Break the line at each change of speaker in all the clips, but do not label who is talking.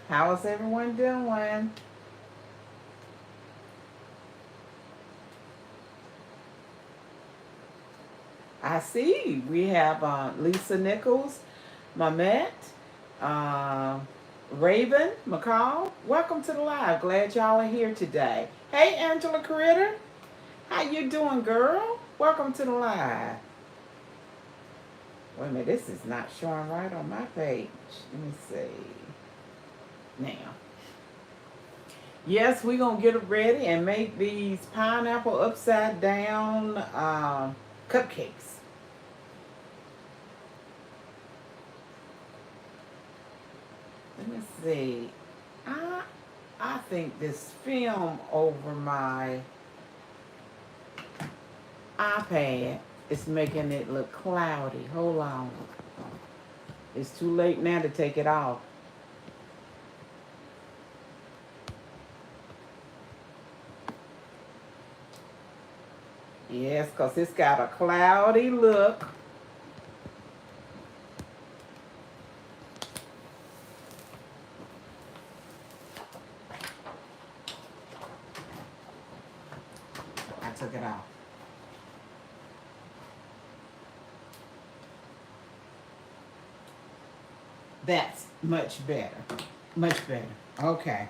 How is everyone doing? I see we have Lisa Nichols, Mamet, uh, Raven, McCall. Welcome to the live. Glad y'all are here today. Hey, Angela Critter. How you doing, girl? Welcome to the live. Wait a minute, this is not showing right on my page. Let me see. Now. Yes, we're going to get it ready and make these pineapple upside down cupcakes. Let me see. I I think this film over my iPad is making it look cloudy. Hold on. It's too late now to take it off. Yes, because it's got a cloudy look. I took it off. That's much better. Much better. Okay.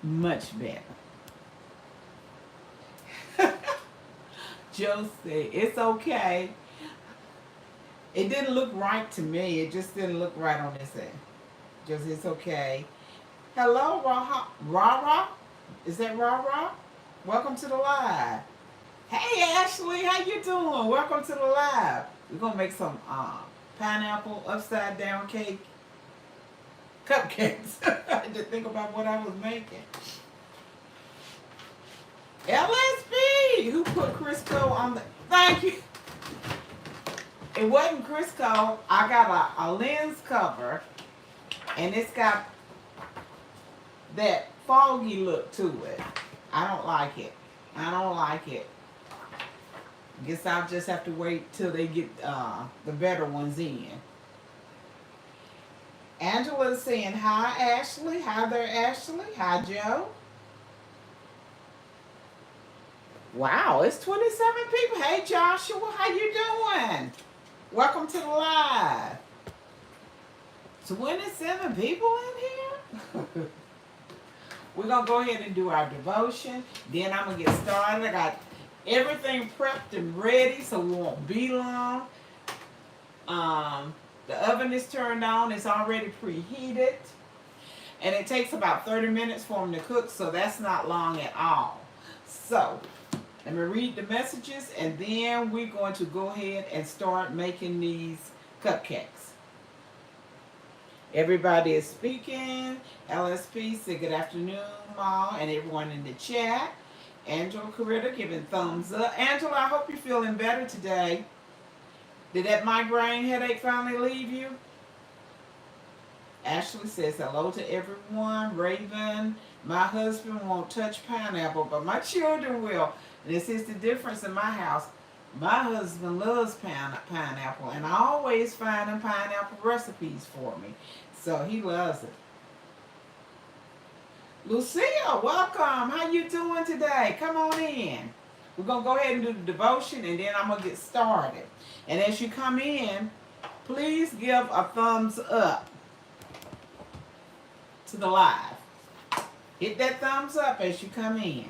Much better. Joe said, it's okay. It didn't look right to me. It just didn't look right on this end. Just, it's okay. Hello, Raha. Rara? Is that Rara? Welcome to the live. Hey, Ashley. How you doing? Welcome to the live. We're going to make some pineapple upside down cake cupcakes. I had to think about what I was making. LSB, who put Crisco on the... Thank you. It wasn't Crisco. I got a lens cover, and it's got that foggy look to it. I don't like it. I don't like it. Guess I'll just have to wait till they get the better ones in. Angela is saying, hi, Ashley. Hi there, Ashley. Hi, Joe. Wow, it's 27 people. Hey, Joshua, how you doing? Welcome to the live. 27 people in here? We're going to go ahead and do our devotion. Then I'm going to get started. I got everything prepped and ready, so we won't be long. The oven is turned on. It's already preheated. And it takes about 30 minutes for them to cook, so that's not long at all. So, let me read the messages, and then we're going to go ahead and start making these cupcakes. Everybody is speaking. LSP said good afternoon, Ma, and everyone in the chat. Angela Coretta giving thumbs up. Angela, I hope you're feeling better today. Did that migraine headache finally leave you? Ashley says hello to everyone. Raven, my husband won't touch pineapple, but my children will. This is the difference in my house. My husband loves pineapple, and I always find him pineapple recipes for me. So he loves it. Lucia, welcome. How you doing today? Come on in. We're going to go ahead and do the devotion, and then I'm going to get started. And as you come in, please give a thumbs up to the live. Hit that thumbs up as you come in.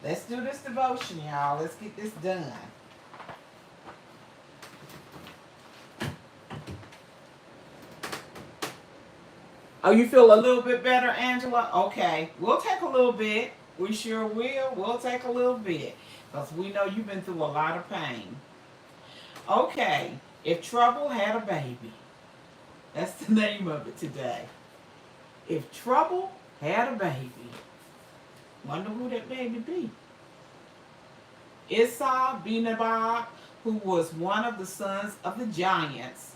Let's do this devotion, y'all. Let's get this done. Oh, you feel a little bit better, Angela? Okay. We'll take a little bit. We sure will. We'll take a little bit. Because we know you've been through a lot of pain. Okay. If Trouble Had a Baby. That's the name of it today. If Trouble Had a Baby. Wonder who that baby be. Esau Benabab, who was one of the sons of the giants,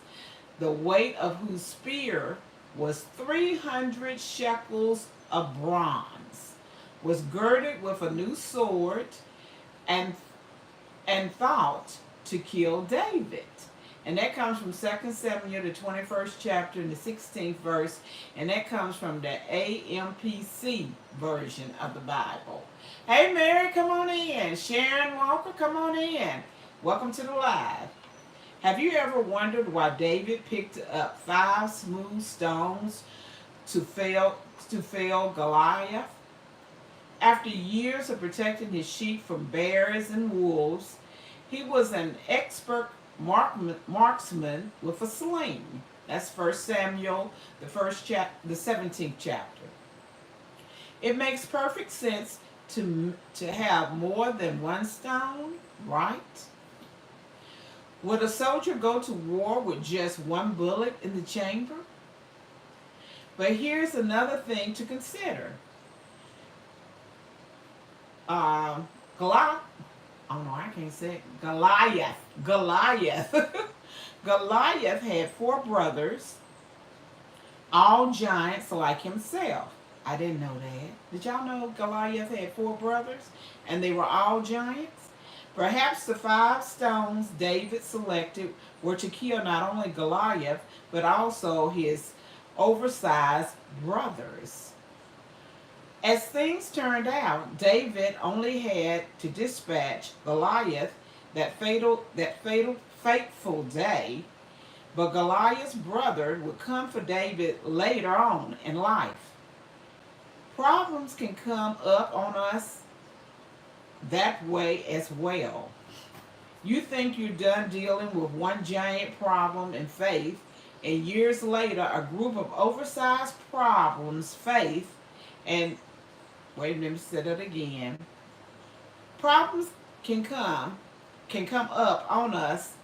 the weight of whose spear was 300 shekels of bronze, was girded with a new sword and thought to kill David. And that comes from 2 Samuel, the 21st chapter, and the 16th verse. And that comes from the AMPC version of the Bible. Hey, Mary, come on in. Sharon Walker, come on in. Welcome to the live. Have you ever wondered why David picked up 5 smooth stones to fell Goliath? After years of protecting his sheep from bears and wolves, he was an expert marksman with a sling. That's 1 Samuel, the 17th chapter. It makes perfect sense to have more than one stone, right? Would a soldier go to war with just one bullet in the chamber? But here's another thing to consider. Goliath. Oh no, I can't say it. Goliath. Goliath had 4 brothers, all giants like himself. I didn't know that. Did y'all know Goliath had 4 brothers and they were all giants? Perhaps the 5 stones David selected were to kill not only Goliath, but also his oversized brothers. As things turned out, David only had to dispatch Goliath that fateful day, but Goliath's brother would come for David later on in life. Problems can come up on us that way as well. You think you're done dealing with one giant problem in faith, and years later a group of oversized problems, faith, and wait a minute, said it again. Problems can come up on us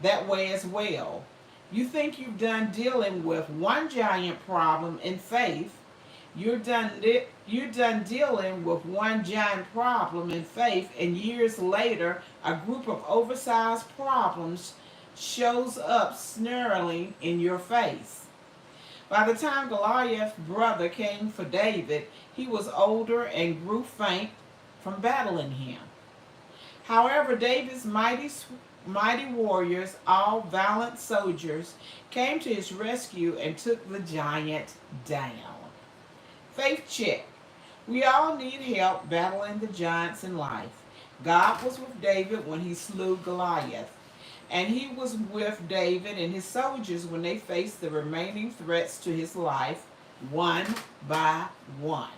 that way as well. You think you've done dealing with one giant problem in faith. You're done dealing with one giant problem in faith, and years later, a group of oversized problems shows up snarling in your face. By the time Goliath's brother came for David, he was older and grew faint from battling him. However, David's mighty warriors, all valiant soldiers, came to his rescue and took the giant down. Faith check. We all need help battling the giants in life. God was with David when he slew Goliath, and he was with David and his soldiers when they faced the remaining threats to his life, one by one.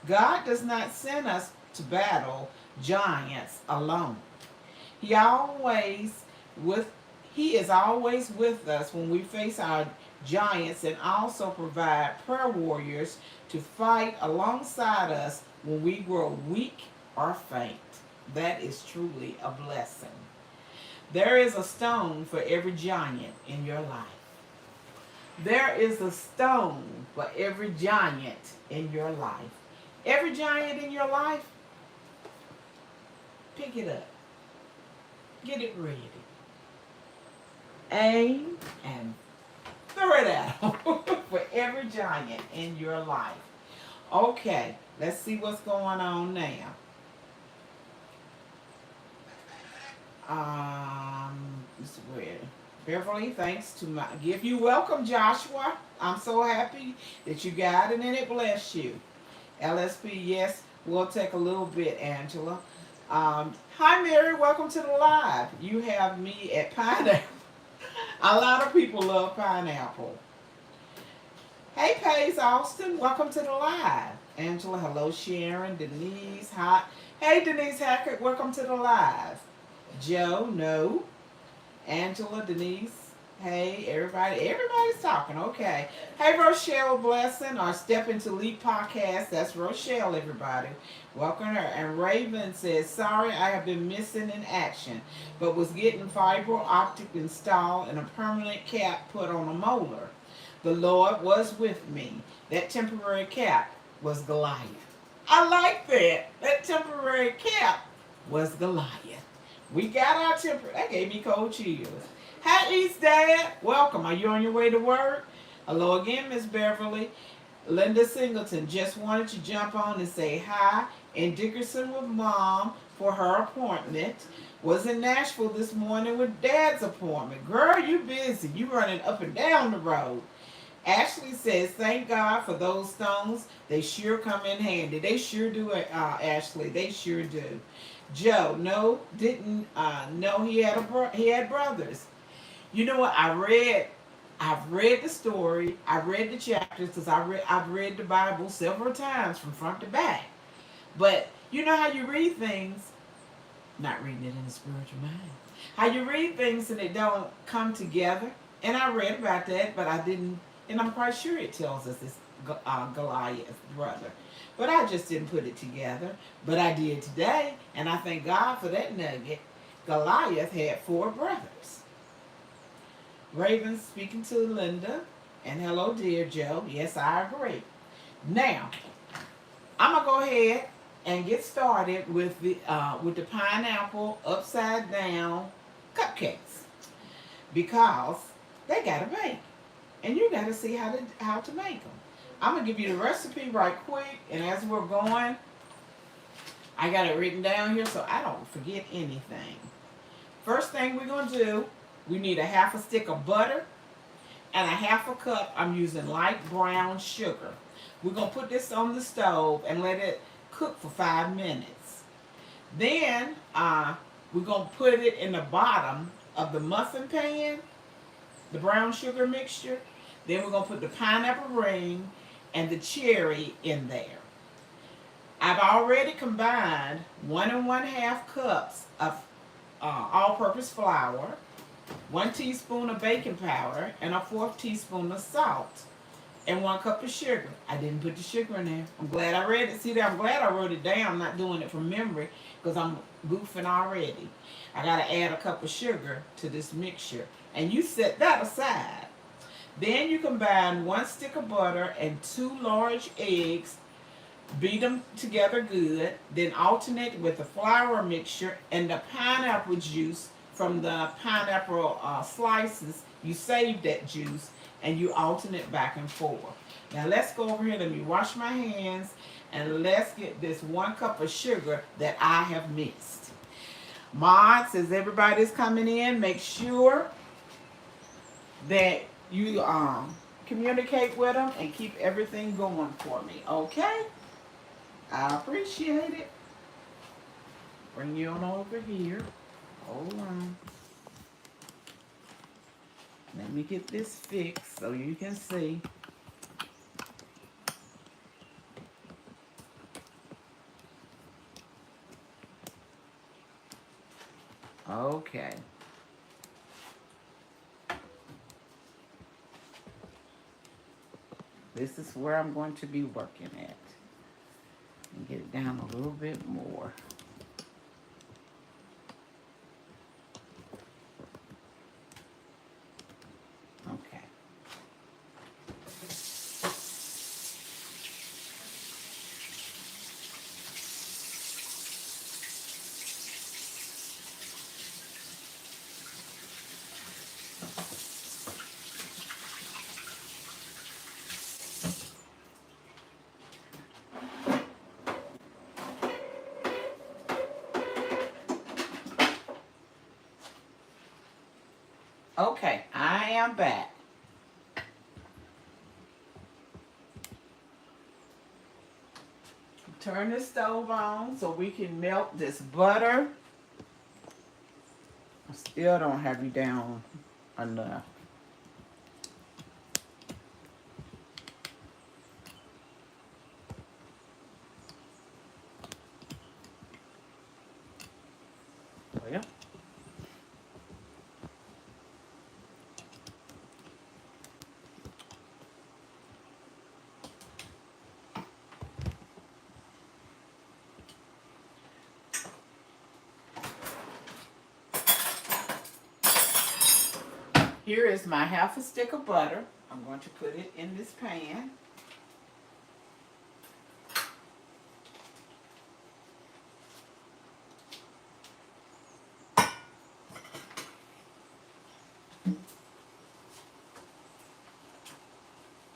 God does not send us to battle giants alone. He is always with us when we face our giants, and also provide prayer warriors to fight alongside us when we grow weak or faint. That is truly a blessing. There is a stone for every giant in your life. There is a stone for every giant in your life. Every giant in your life, pick it up. Get it ready. Aim and throw it out for every giant in your life. Okay, let's see what's going on now. This is weird. Beverly, thanks to my gift. You welcome, Joshua. I'm so happy that you got it and it bless you. LSP, yes, we'll take a little bit, Angela. Hi, Mary. Welcome to the live. You have me at pineapple. A lot of people love pineapple. Hey, Paige Austin. Welcome to the live. Angela, hello, Sharon. Denise, hi. Hey, Denise Hackett. Welcome to the live. Joe, no. Angela, Denise, hey, everybody. Everybody's talking. Okay. Hey, Rochelle Blessing, our Step Into Leap podcast. That's Rochelle, everybody. Welcome her. And Raven says, sorry, I have been missing in action, but was getting fiber optic installed and a permanent cap put on a molar. The Lord was with me. That temporary cap was Goliath. I like that. That temporary cap was Goliath. We got our temporary. That gave me cold chills. Hi, East Dad. Welcome. Are you on your way to work? Hello again, Miss Beverly. Linda Singleton just wanted to jump on and say hi. And Dickerson with Mom for her appointment. Was in Nashville this morning with Dad's appointment. Girl, you busy. You running up and down the road. Ashley says, thank God for those stones. They sure come in handy. They sure do, Ashley. They sure do. Joe, no, didn't know he had brothers. You know what? I've read the story. I read the chapters because I've read the Bible several times from front to back. But you know how you read things, not reading it in the spiritual mind. How you read things and it don't come together. And I read about that, but I didn't. And I'm quite sure it tells us it's Goliath's brother. But I just didn't put it together. But I did today, and I thank God for that nugget. Goliath had 4 brothers. Raven speaking to Linda, and hello, dear Joe. Yes, I agree. Now, I'm gonna go ahead and get started with the pineapple upside down cupcakes because they gotta bake, and you gotta see how to make them. I'm gonna give you the recipe right quick, and as we're going, I got it written down here so I don't forget anything. First thing we're gonna do, we need a half a stick of butter and a half a cup. I'm using light brown sugar. We're gonna put this on the stove and let it cook for 5 minutes. Then we're gonna put it in the bottom of the muffin pan, the brown sugar mixture. Then we're gonna put the pineapple ring and the cherry in there. I've already combined 1 1/2 cups of all-purpose flour, 1 teaspoon of baking powder, and a 1/4 teaspoon of salt, and 1 cup of sugar. I didn't put the sugar in there. I'm glad I read it. See that? I'm glad I wrote it down. I'm not doing it from memory because I'm goofing already. I got to add a cup of sugar to this mixture, and you set that aside. Then you combine 1 stick of butter and 2 large eggs. Beat them together good. Then alternate with the flour mixture and the pineapple juice from the pineapple slices. You save that juice and you alternate back and forth. Now let's go over here. Let me wash my hands and let's get this 1 cup of sugar that I have mixed. Mods, as everybody's coming in, make sure that you communicate with them and keep everything going for me, okay? I appreciate it. Bring you on over here. Hold on. Let me get this fixed so you can see. Okay. This is where I'm going to be working at. And get it down a little bit more. Okay. Okay, I am back. Turn the stove on so we can melt this butter. I still don't have you down enough. Well. Here is my half a stick of butter. I'm going to put it in this pan.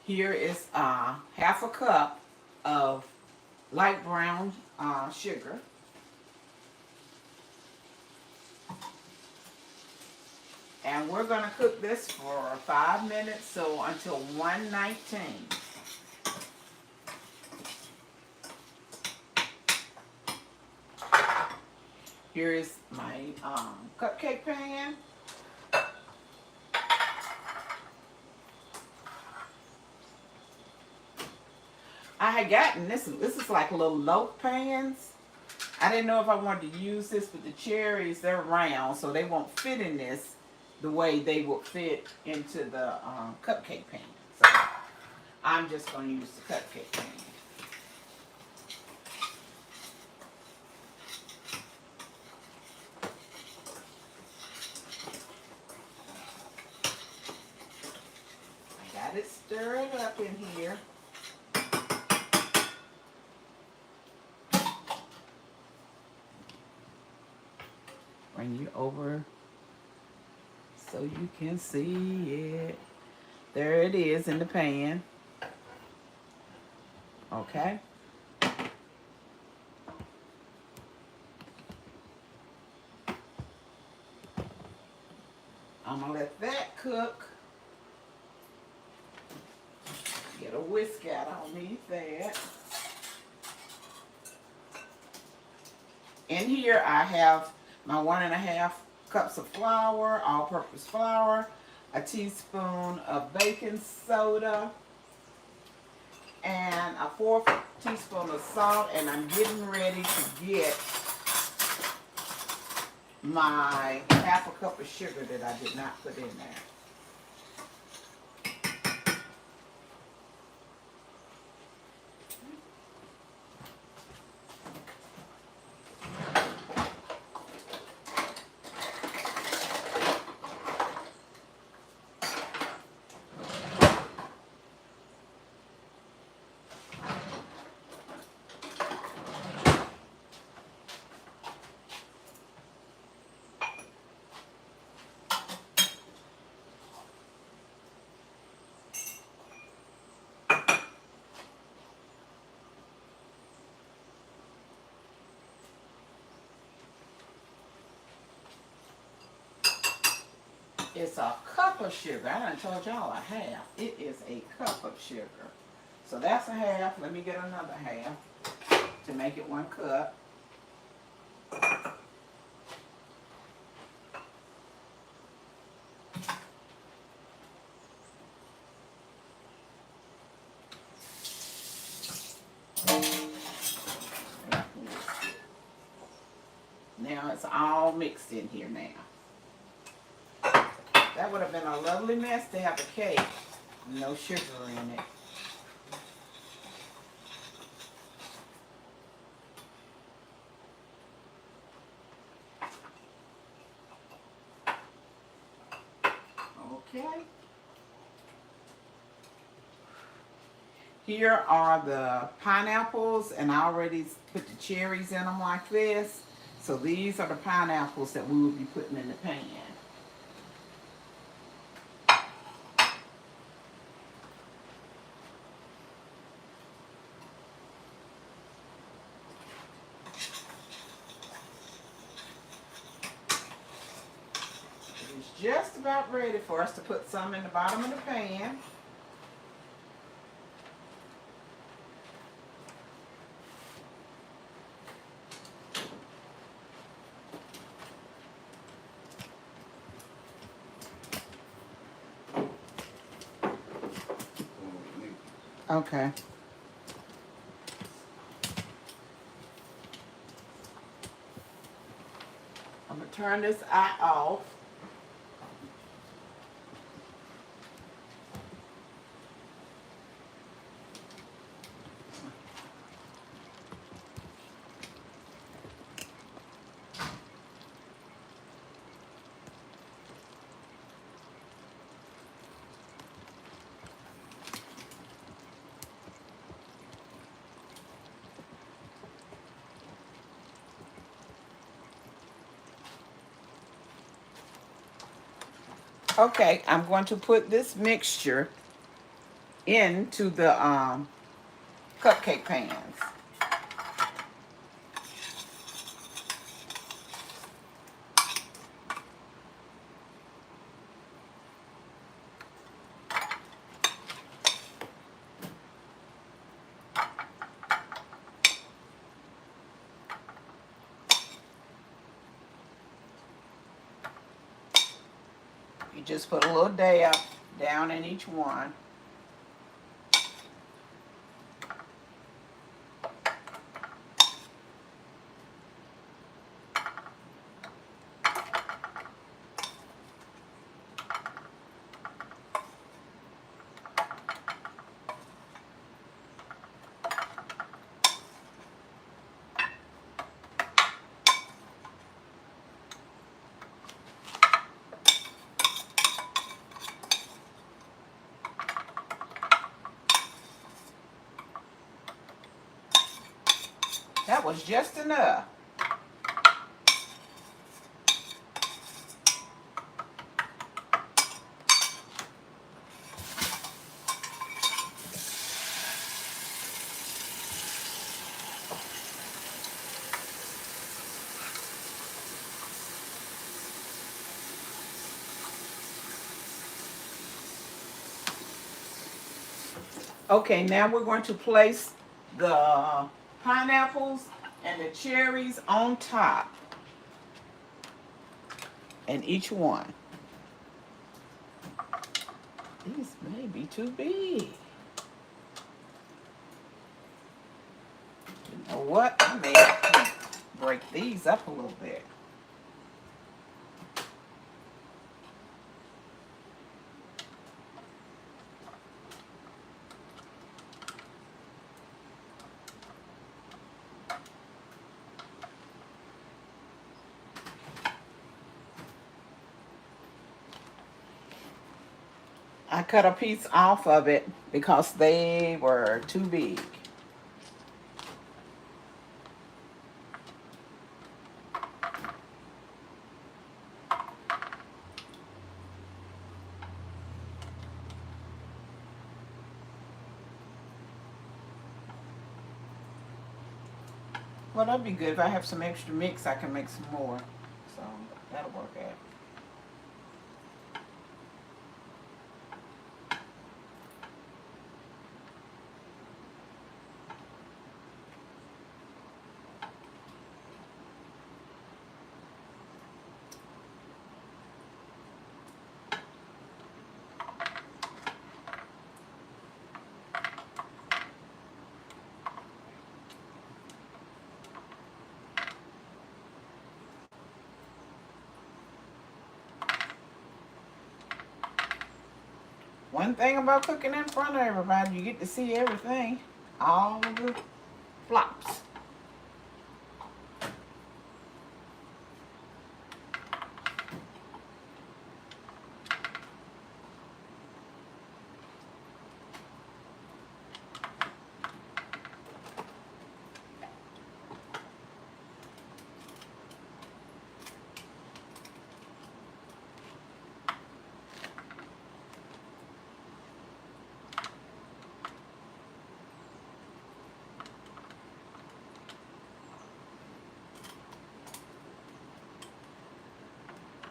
Here is half a cup of light brown sugar. And we're going to cook this for 5 minutes, so until 119. Here is my cupcake pan. I had gotten this is like little loaf pans. I didn't know if I wanted to use this, but the cherries, they're round, so they won't fit in this the way they would fit into the cupcake pan. So I'm just going to use the cupcake pan. I got it stirred up in here. Bring you over so you can see it. There it is in the pan. Okay. I'm going to let that cook. Get a whisk out underneath that. In here I have my 1.5 cups of flour, all-purpose flour, a teaspoon of baking soda, and a 4th teaspoon of salt, and I'm getting ready to get my 1/2 cup of sugar that I did not put in there. It's a cup of sugar. I done told y'all a half. It is a cup of sugar. So that's a half. Let me get another half to make it 1 cup. Now it's all mixed in here now. That would have been a lovely mess to have a cake. No sugar in it. Okay. Here are the pineapples, and I already put the cherries in them like this. So these are the pineapples that we will be putting in the pan. It's just about ready for us to put some in the bottom of the pan. Okay. I'm going to turn this eye off. Okay, I'm going to put this mixture into the cupcake pans. just put a little dab down in each one. That was just enough. Okay, now we're going to place the pineapples and the cherries on top. And each one. These may be too big. You know what? I may have to break these up a little bit. I cut a piece off of it because they were too big. Well, that'd be good. If I have some extra mix, I can make some more. So that'll work out. One thing about cooking in front of everybody, you get to see everything. All the flops.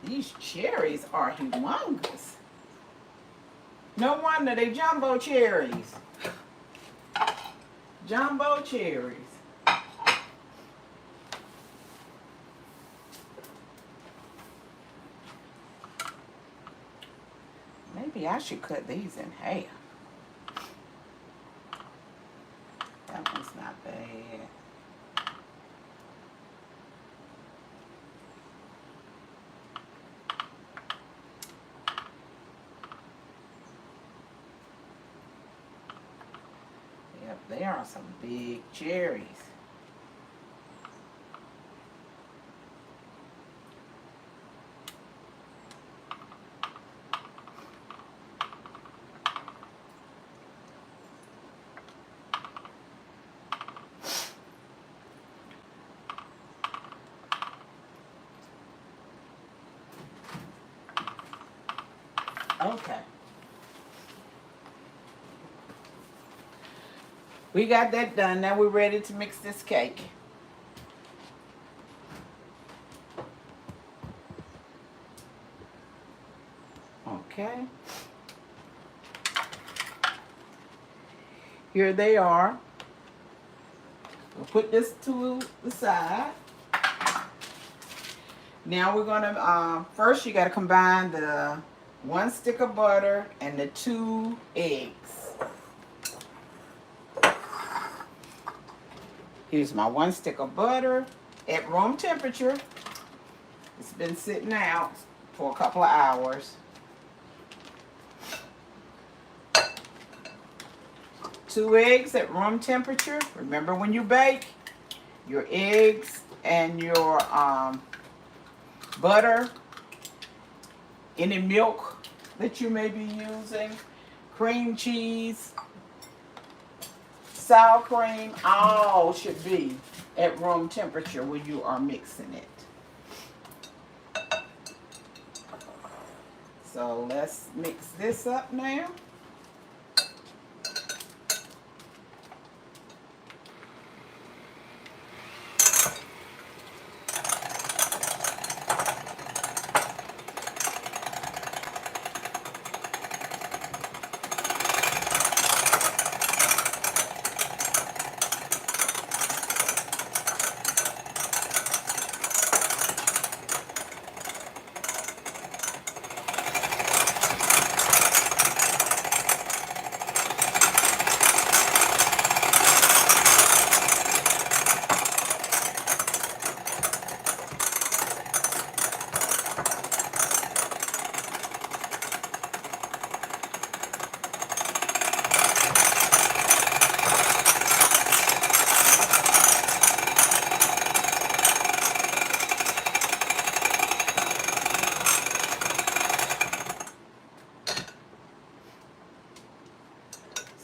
These cherries are humongous. No wonder they jumbo cherries. Jumbo cherries. Maybe I should cut these in half. That one's not bad. Yep, they are some big cherries. Okay. We got that done. Now we're ready to mix this cake. Okay. Here they are. We'll put this to the side. Now we're gonna, first you gotta combine the 1 stick of butter, and the 2 eggs. Here's my 1 stick of butter at room temperature. It's been sitting out for a couple of hours. 2 eggs at room temperature. Remember, when you bake, your eggs and your butter, any milk that you may be using, cream cheese, sour cream, all should be at room temperature when you are mixing it. So let's mix this up now.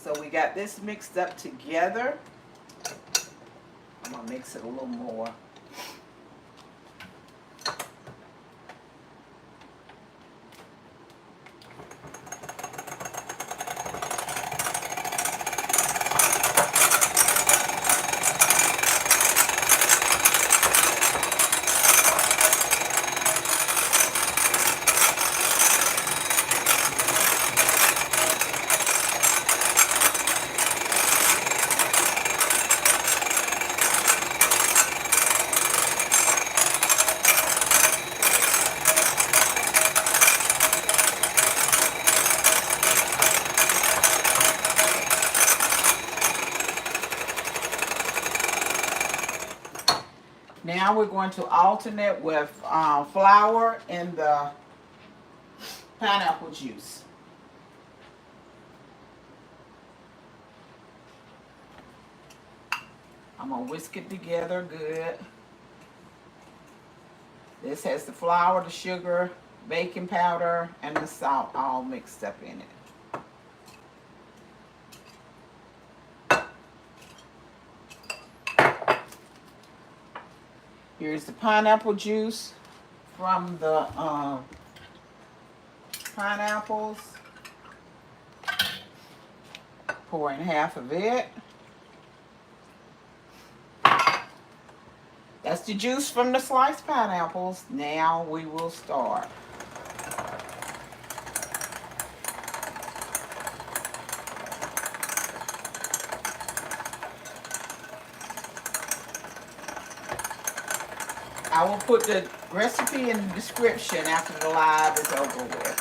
So we got this mixed up together. I'm gonna mix it a little more. Now we're going to alternate with flour and the pineapple juice. I'm going to whisk it together good. This has the flour, the sugar, baking powder, and the salt all mixed up in it. Here's the pineapple juice from the pineapples. Pour in half of it. That's the juice from the sliced pineapples. Now we will start. I will put the recipe in the description after the live is over with.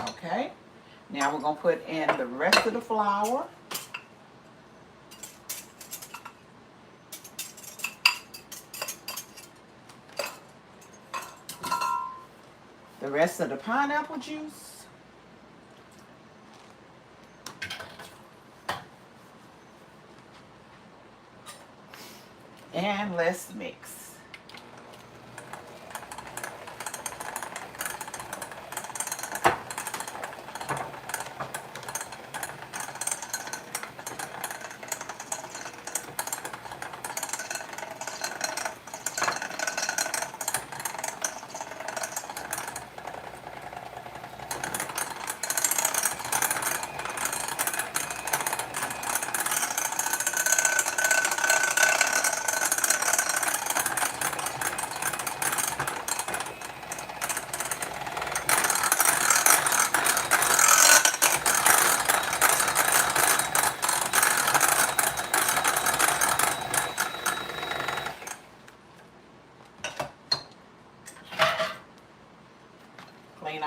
Okay, now we're going to put in the rest of the flour. The rest of the pineapple juice. And let's mix.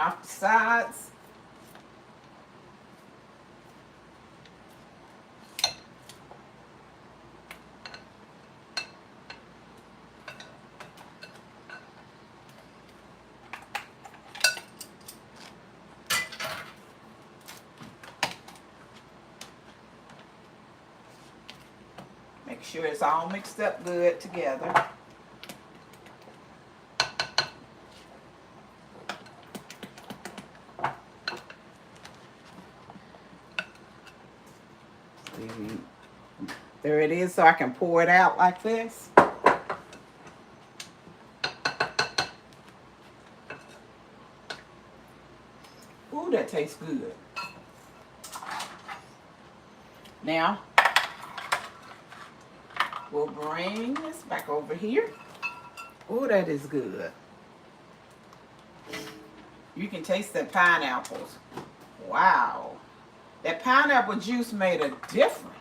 off the sides. Make sure it's all mixed up good together. There it is, so I can pour it out like this. Ooh, that tastes good. Now, we'll bring this back over here. Ooh, that is good. You can taste the pineapples. Wow. That pineapple juice made a difference.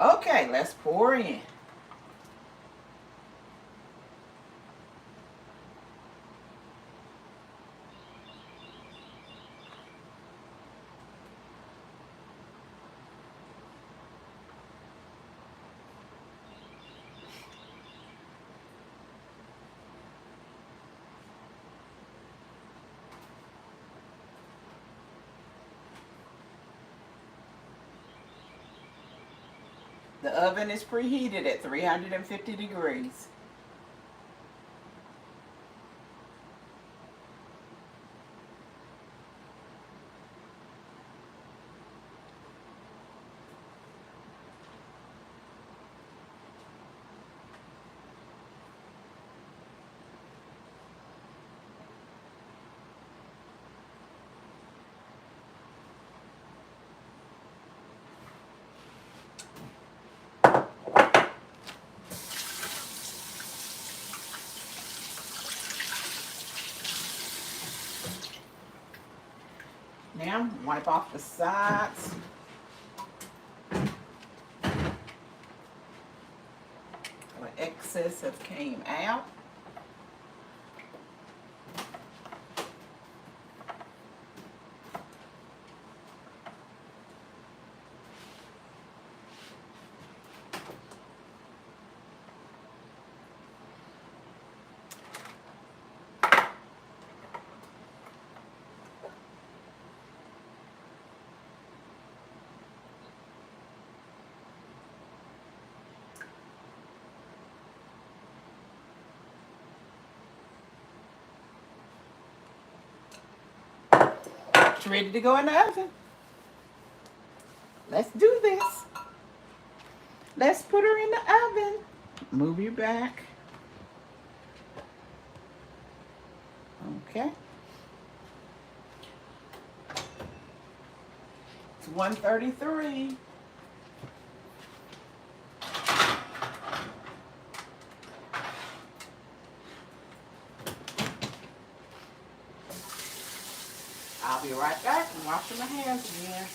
Okay, let's pour in. The oven is preheated at 350 degrees. Now, wipe off the sides. The excess that came out. It's ready to go in the oven. Let's do this. Let's put her in the oven. Move your back. Okay. It's 133. I'll be right back and washing my hands again.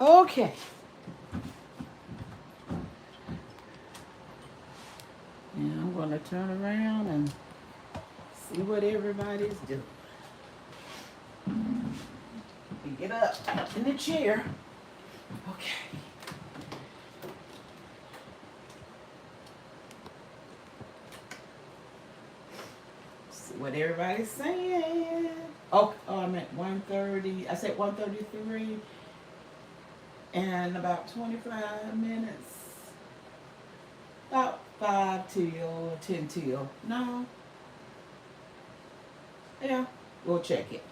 Okay. Now I'm going to turn around and see what everybody's doing. Get up in the chair. Okay. See what everybody's saying. Oh, I meant 1:30. I said 1:33. And about 25 minutes. About 5 till, 10 till. No. Yeah, we'll check it.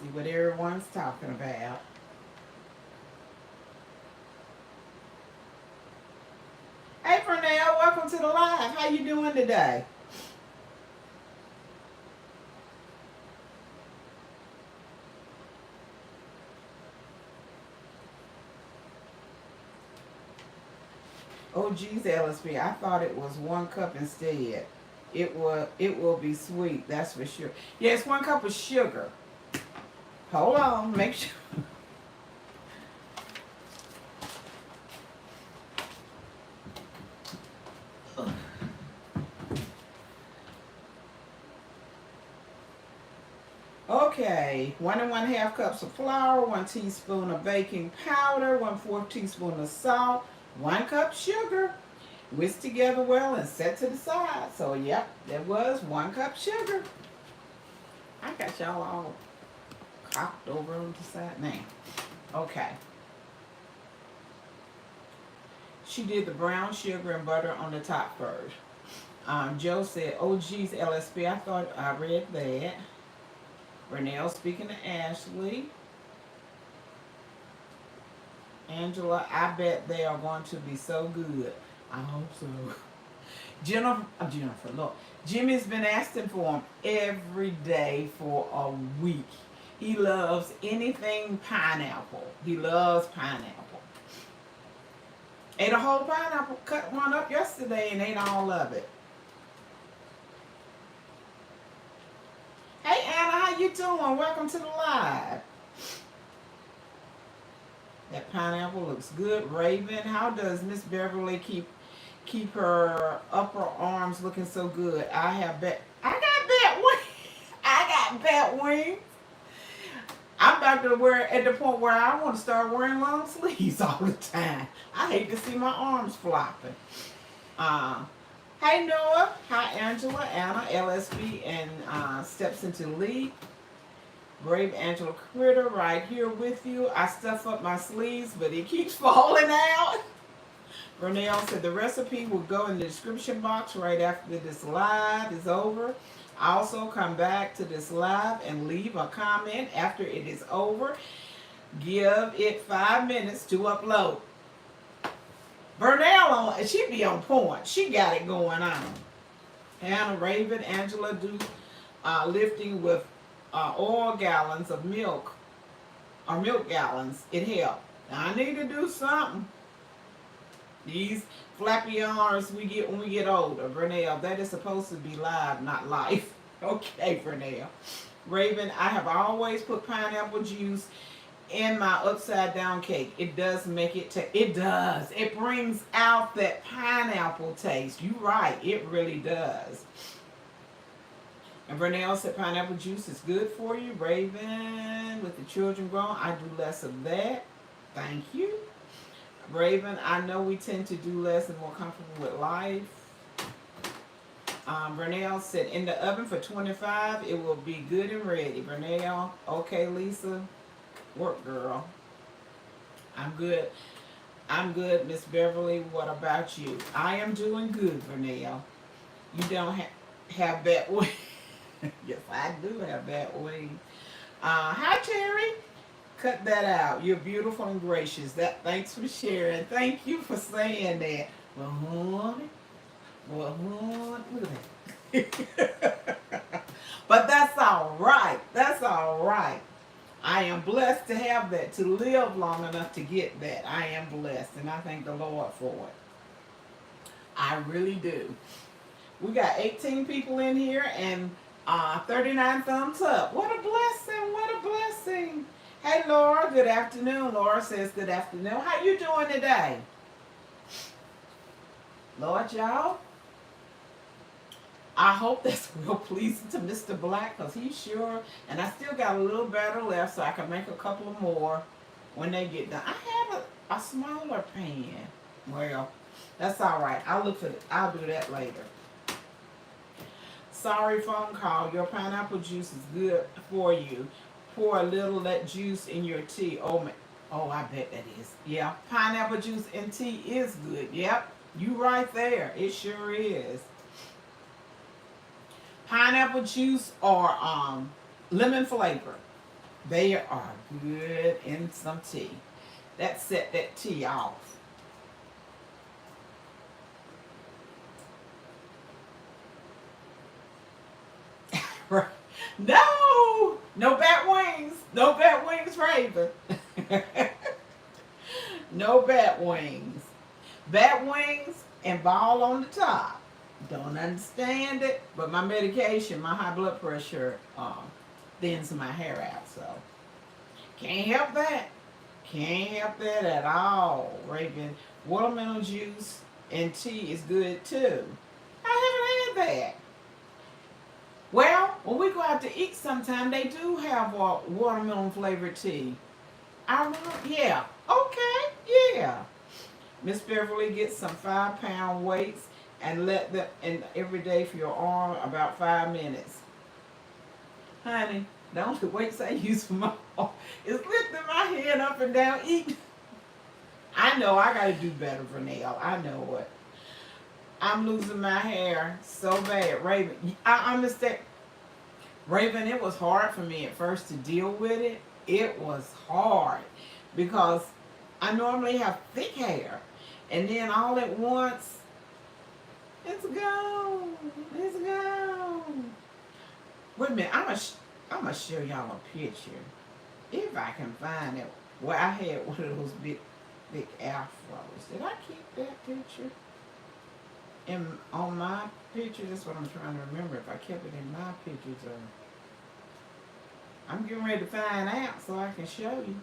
See what everyone's talking about. Hey, Pernell, welcome to the live. How you doing today? Oh geez, LSP. I thought it was 1 cup instead. It will be sweet, that's for sure. Yes, 1 cup of sugar. Hold on, make sure. Okay, 1 1/2 cups of flour, 1 teaspoon of baking powder, 1/4 teaspoon of salt, 1 cup sugar. Whisk together well and set to the side. So yep, there was 1 cup sugar. I got y'all all cocked over on the side now. Okay. She did the brown sugar and butter on the top first. Joe said, oh geez, LSP, I thought I read that. Renelle speaking to Ashley. Angela, I bet they are going to be so good. I hope so. Jennifer, look. Jimmy's been asking for them every day for a week. He loves anything pineapple. He loves pineapple. Ate a whole pineapple, cut one up yesterday and ate all of it. Hey Anna, how you doing? Welcome to the live. That pineapple looks good. Raven, how does Miss Beverly keep her upper arms looking so good? I got bat wings. I got bat wings. I'm about to wear at the point where I want to start wearing long sleeves all the time. I hate to see my arms flopping. Hey Noah, hi Angela, Anna, LSB, and Steps into Lead. Brave Angela Critter right here with you. I stuff up my sleeves, but it keeps falling out. Renelle said the recipe will go in the description box right after this live is over. Also come back to this live and leave a comment after it is over. Give it 5 minutes to upload. Vernell, she be on point. She got it going on. Hannah, Raven, Angela do lifting with oil gallons of milk, or milk gallons. It helped. Now I need to do something. These flappy arms we get when we get older. Vernell, that is supposed to be live, not life. Okay, Vernell. Raven, I have always put pineapple juice in my upside down cake. It does make it it does. It brings out that pineapple taste. You right, it really does. And Vernell said pineapple juice is good for you. Raven, with the children grown, I do less of that. Thank you. Raven, I know we tend to do less and more comfortable with life. Vernell said in the oven for 25, it will be good and ready. Vernell, okay, Lisa. Work, girl. I'm good. I'm good, Miss Beverly. What about you? I am doing good, Vernell. You don't have bad wings. Yes, I do have bad wings. Hi, Terry. Cut that out. You're beautiful and gracious. Thanks for sharing. Thank you for saying that. Well, honey. Look at that. But that's all right. That's all right. I am blessed to have that, to live long enough to get that. I am blessed, and I thank the Lord for it. I really do. We got 18 people in here and 39 thumbs up. What a blessing. What a blessing. Hey, Laura. Good afternoon. Laura says good afternoon. How you doing today? Lord, y'all, I hope that's real pleasing to Mr. Black, because he's sure, and I still got a little batter left so I can make a couple of more when they get done. I have a smaller pan. Well, that's all right. I'll do that later. Sorry, phone call. Your pineapple juice is good for you. Pour a little of that juice in your tea. Oh, I bet that is. Yeah, pineapple juice in tea is good. Yep, you right there. It sure is. Pineapple juice or lemon flavor. They are good in some tea. That set that tea off. No bat wings. No bat wings, Raven. No bat wings. bat wings and ball on the top. Don't understand it, but my medication, my high blood pressure, thins my hair out. So can't help that. Can't help that at all. Raven, watermelon juice and tea is good too. I haven't had that. Well, when we go out to eat sometime, they do have watermelon flavored tea. Yeah. Okay. Yeah. Miss Beverly gets some 5-pound weights and let them and every day for your arm about 5 minutes. Honey, the only weights I use for my arm is lifting my head up and down eating. I know I gotta do better, Vernell. I know it. I'm losing my hair so bad. Raven, I understand. Raven, it was hard for me at first to deal with it. It was hard because I normally have thick hair. And then all at once, it's gone. It's gone. Wait a minute. I'm gonna show y'all a picture. If I can find it. Well, I had one of those big afros. Did I keep that picture? On my picture, that's what I'm trying to remember. If I kept it in my pictures, I'm getting ready to find out so I can show you.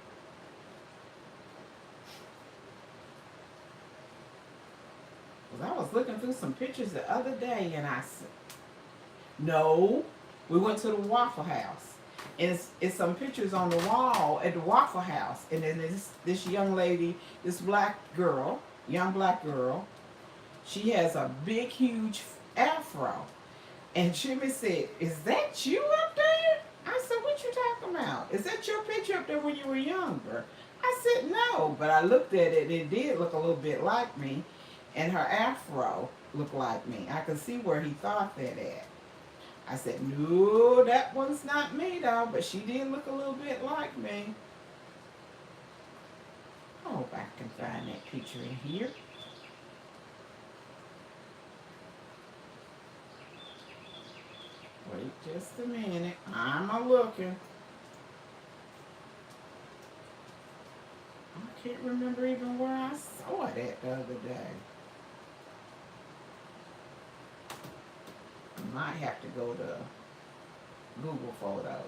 Because I was looking through some pictures the other day and I said, no, we went to the Waffle House. And it's some pictures on the wall at the Waffle House. And then this young lady, this young black girl, she has a big, huge afro. And Jimmy said, is that you up there? I said, what you talking about? Is that your picture up there when you were younger? I said, no. But I looked at it and it did look a little bit like me. And her afro looked like me. I could see where he thought that at. I said, no, that one's not me though. But she did look a little bit like me. I hope I can find that picture in here. Wait just a minute. I'm a-looking. I can't remember even where I saw it at the other day. I might have to go to Google Photos.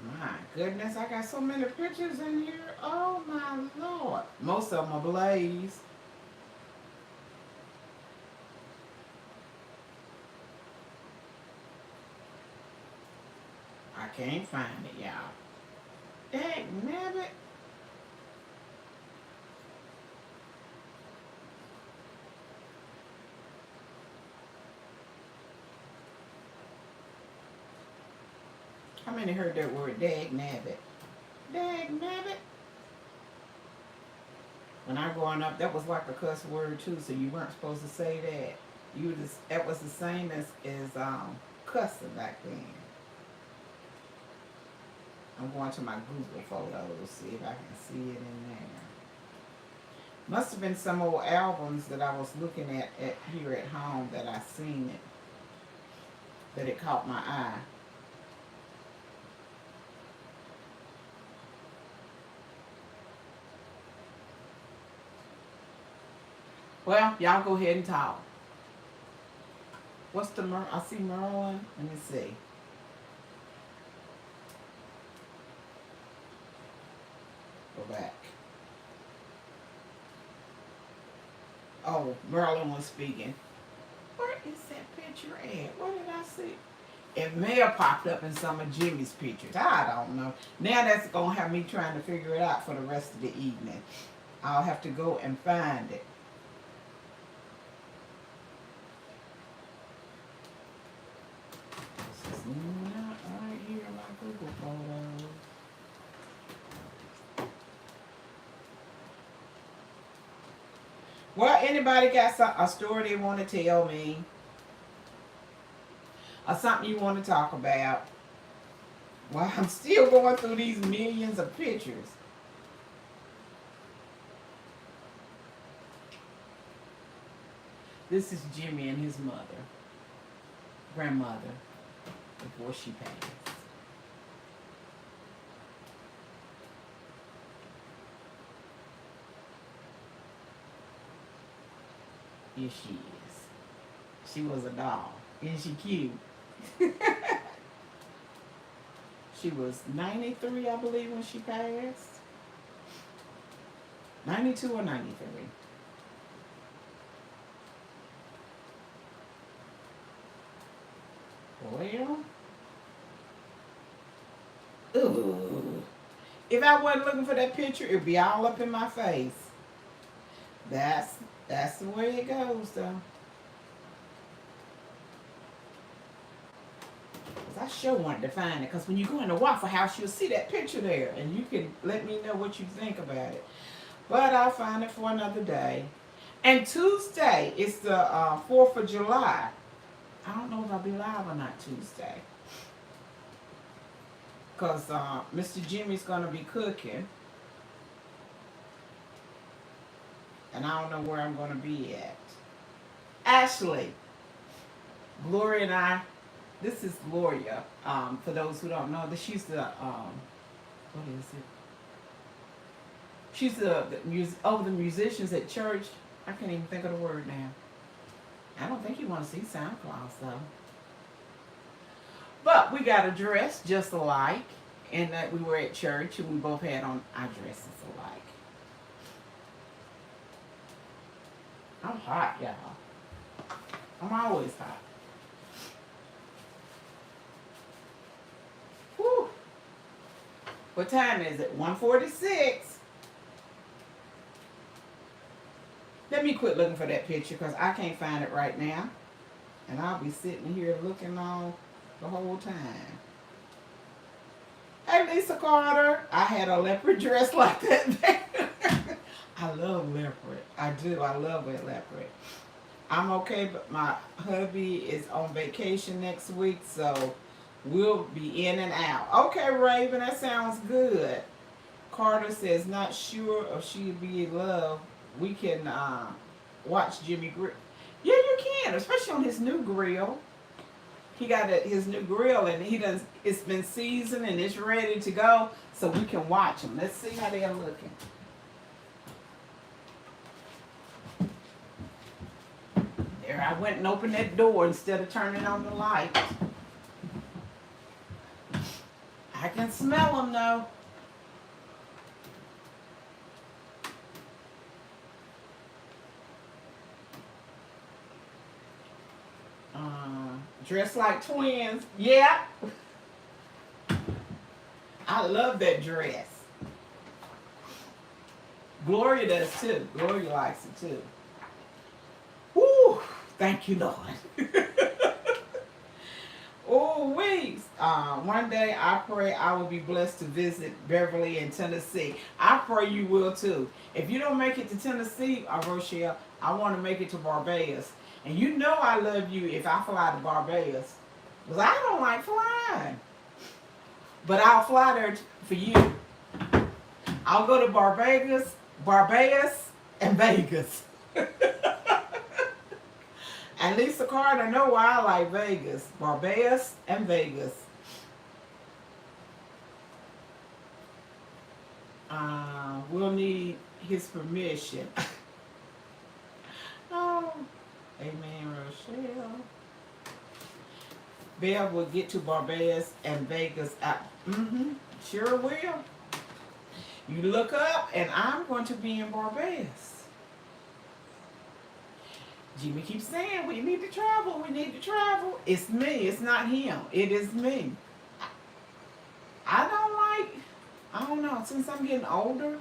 My goodness, I got so many pictures in here. Oh my Lord. Most of them are Blaze. I can't find it, y'all. Dang, it. How many heard that word, dag nabbit? Dag nabbit. When I growing up, that was like a cuss word too, so you weren't supposed to say that. That was the same as cussing back then. I'm going to my Google Photos, see if I can see it in there. Must have been some old albums that I was looking at here at home that I seen it, that it caught my eye. Well, y'all go ahead and talk. What's the I see Merlin. Let me see. Go back. Oh, Merlin was speaking. Where is that picture at? What did I see? It may have popped up in some of Jimmy's pictures. I don't know. Now that's going to have me trying to figure it out for the rest of the evening. I'll have to go and find it. Not right here in my Google Photos. Well, anybody got a story they want to tell me? Or something you want to talk about? Well, I'm still going through these millions of pictures. This is Jimmy and his mother, grandmother, before she passed. Here she is. She was a doll. Isn't she cute? She was 93, I believe, when she passed. 92 or 93. Well, ooh. If I wasn't looking for that picture, it'd be all up in my face. That's that's the way it goes, though. 'Cause I sure wanted to find it. Because when you go in the Waffle House, you'll see that picture there, and you can let me know what you think about it. But I'll find it for another day. And Tuesday is the 4th of July. I don't know if I'll be live or not Tuesday. Because Mr. Jimmy's going to be cooking. And I don't know where I'm going to be at. Ashley, Gloria and I, this is Gloria. For those who don't know, she's the, what is it? She's the musicians at church. I can't even think of the word now. I don't think you want to see Santa Claus, though. But we got a dress just alike, and that we were at church, and we both had on our dresses alike. I'm hot, y'all. I'm always hot. Whew. What time is it? 1:46. Let me quit looking for that picture because I can't find it right now. And I'll be sitting here looking all the whole time. Hey, Lisa Carter. I had a leopard dress like that. I love leopard. I do. I love that leopard. I'm okay, but my hubby is on vacation next week, so we'll be in and out. Okay, Raven, that sounds good. Carter says, not sure if she'll be in love. We can watch Jimmy grill. Yeah, you can, especially on his new grill. He got his new grill, and it's been seasoned and it's ready to go, so we can watch them. Let's see how they're looking. There, I went and opened that door instead of turning on the light. I can smell them though. Dressed like twins. Yeah. I love that dress. Gloria does too. Gloria likes it too. Woo! Thank you, Lord. Oh, wait. One day I pray I will be blessed to visit Beverly in Tennessee. I pray you will too. If you don't make it to Tennessee, Rochelle, I want to make it to Barbados. And you know I love you if I fly to Barbados. Because I don't like flying. But I'll fly there for you. I'll go to Barbados, and Vegas. And Lisa Carter know why I like Vegas. Barbados and Vegas. We'll need his permission. Oh. Amen, Rochelle. Bev will get to Barbados and Vegas. Sure will. You look up, and I'm going to be in Barbados. Jimmy keeps saying, we need to travel, we need to travel. It's me, it's not him. It is me. I don't know, since I'm getting older,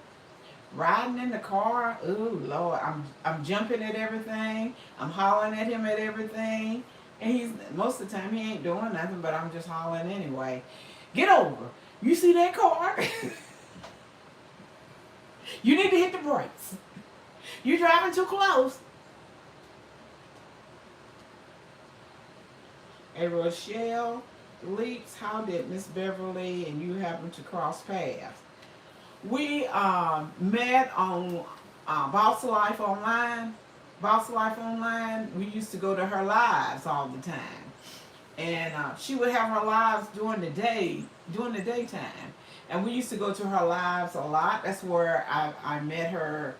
riding in the car, ooh, Lord, I'm jumping at everything. I'm hollering at him at everything. And most of the time he ain't doing nothing, but I'm just hollering anyway. Get over. You see that car? You need to hit the brakes. You're driving too close. Hey, Rochelle Leaks, how did Miss Beverly and you happen to cross paths? We met on Boss Life Online, Boss Life Online, we used to go to her lives all the time. And she would have her lives during the day, during the daytime. And we used to go to her lives a lot. That's where I met her,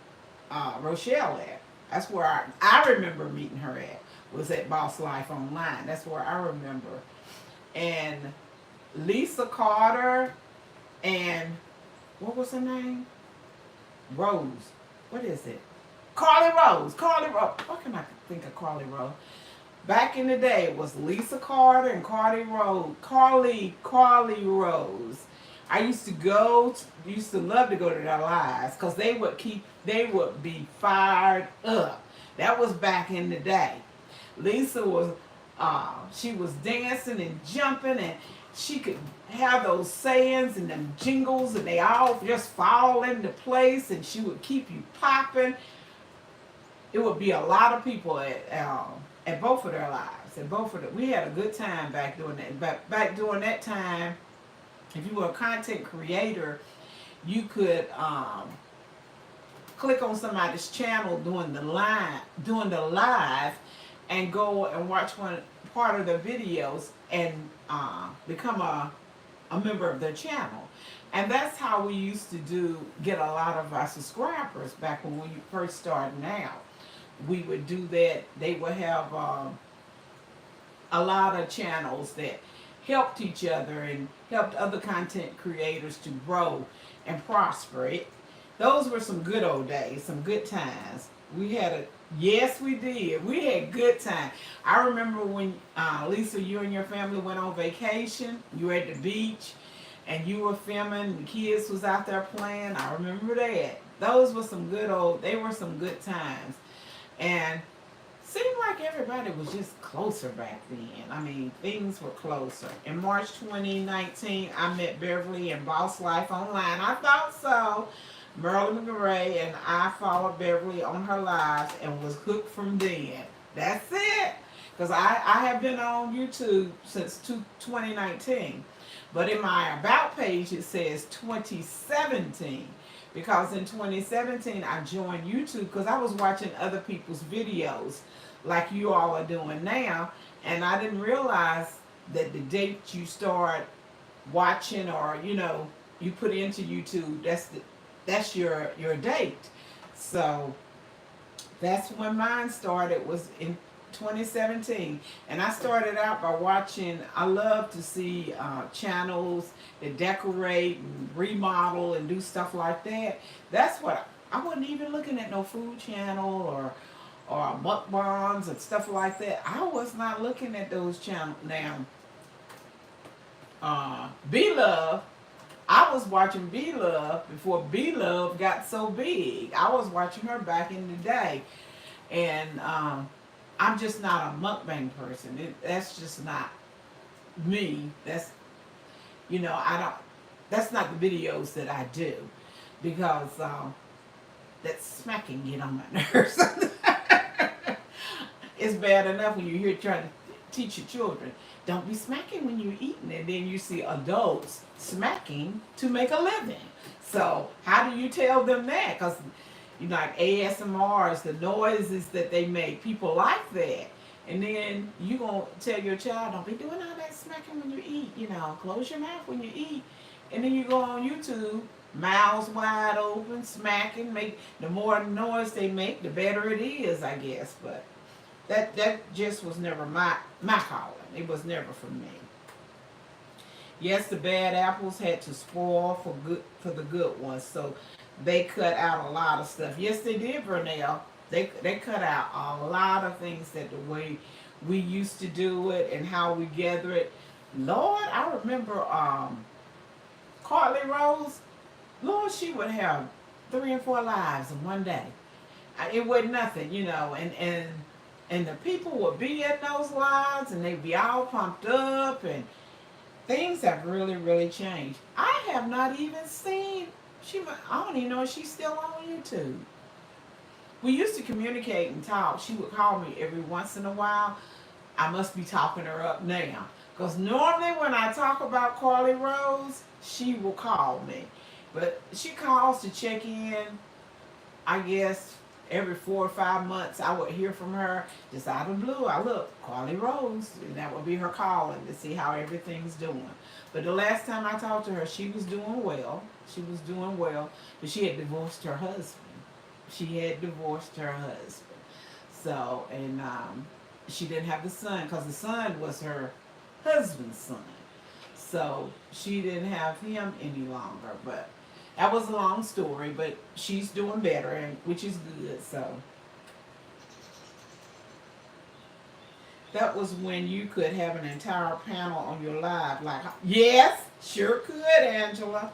Rochelle at. That's where I remember meeting her at, was at Boss Life Online. That's where I remember. And Lisa Carter and what was her name? Rose. What is it? Carly Rose. Carly Rose. What can I think of Carly Rose? Back in the day, it was Lisa Carter and Carly Rose. Carly Rose. I used to love to go to their lives because they would be fired up. That was back in the day. Lisa was, she was dancing and jumping, and she could have those sayings and them jingles, and they all just fall into place, and she would keep you popping. It would be a lot of people at both of their lives. At both of them, we had a good time back doing that. Back during that time, if you were a content creator, you could click on somebody's channel doing the live, and go and watch one part of their videos and become a member of their channel. And that's how we used to get a lot of our subscribers back when we first started out. We would do that. They would have a lot of channels that helped each other and helped other content creators to grow and prosper. Those were some good old days, some good times. Yes, we did. We had good time. I remember when Lisa, you and your family went on vacation. You were at the beach, and you were filming. The kids was out there playing. I remember that. They were some good times, and seemed like everybody was just closer back then. I mean, things were closer. In March 2019, I met Beverly in Boss Life Online. I thought so. Merlin McGray, and I followed Beverly on her lives and was hooked from then. That's it. Because I have been on YouTube since 2019. But in my About page, it says 2017. Because in 2017, I joined YouTube because I was watching other people's videos like you all are doing now. And I didn't realize that the date you start watching, or, you put into YouTube, that's your date. So that's when mine started, was in 2017. And I started out by watching, I love to see channels that decorate and remodel and do stuff like that. That's what I wasn't even looking at no food channel or mukbangs and stuff like that. I was not looking at those channels. Now, B-Love, I was watching B-Love before B-Love got so big. I was watching her back in the day. And I'm just not a mukbang person. That's just not me. That's, that's not the videos that I do. Because that smacking get on my nerves. It's bad enough when you're here trying to teach your children, don't be smacking when you're eating, and then you see adults smacking to make a living. So how do you tell them that? Because like ASMRs, the noises that they make, people like that. And then you gonna tell your child, don't be doing all that smacking when you eat. Close your mouth when you eat. And then you go on YouTube, mouths wide open, smacking. The more noise they make, the better it is, I guess. But that just was never my calling. It was never for me. Yes, the bad apples had to spoil for the good ones. So they cut out a lot of stuff. Yes, they did, Vernell. They cut out a lot of things that the way we used to do it and how we gather it. Lord, I remember Carly Rose. Lord, she would have 3 and 4 lives in one day. It wasn't nothing, and the people would be at those lives, and they'd be all pumped up, and things have really, really changed. I have not even seen, I don't even know if she's still on YouTube. We used to communicate and talk. She would call me every once in a while. I must be talking her up now. Because normally when I talk about Carly Rose, she will call me. But she calls to check in, I guess, every 4 or 5 months I would hear from her just out of the blue. I look, Carly Rose, and that would be her calling to see how everything's doing. But the last time I talked to her, she was doing well. She was doing well, but she had divorced her husband. She had divorced her husband. So, and she didn't have the son because the son was her husband's son. So she didn't have him any longer. But that was a long story. But she's doing better, and which is good. So that was when you could have an entire panel on your live. Like, yes, sure could, Angela.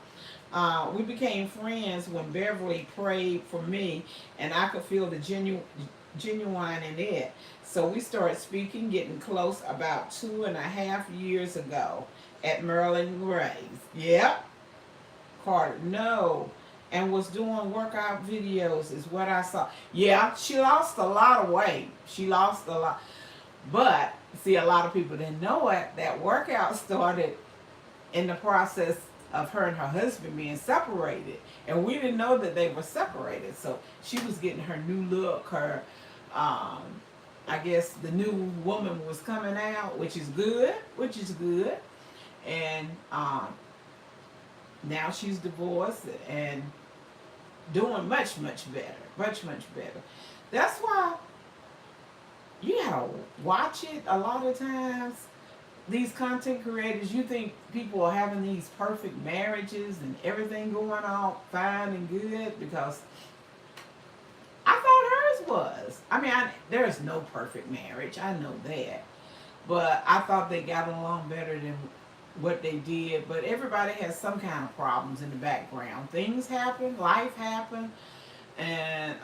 We became friends when Beverly prayed for me, and I could feel the genuine in it. So we started speaking, getting close about 2.5 years ago at Maryland Graves. Yep. Carter, no. And was doing workout videos is what I saw. Yeah, she lost a lot of weight. She lost a lot. But, see, a lot of people didn't know it. That workout started in the process of her and her husband being separated. And we didn't know that they were separated. So she was getting her new look, her I guess the new woman was coming out, which is good, and now she's divorced and doing much better, much better. That's why you gotta watch it. A lot of times these content creators, you think people are having these perfect marriages and everything going on fine and good, because I thought hers was. I mean, there's no perfect marriage. I know that. But I thought they got along better than what they did. But everybody has some kind of problems in the background. Things happen. Life happen. And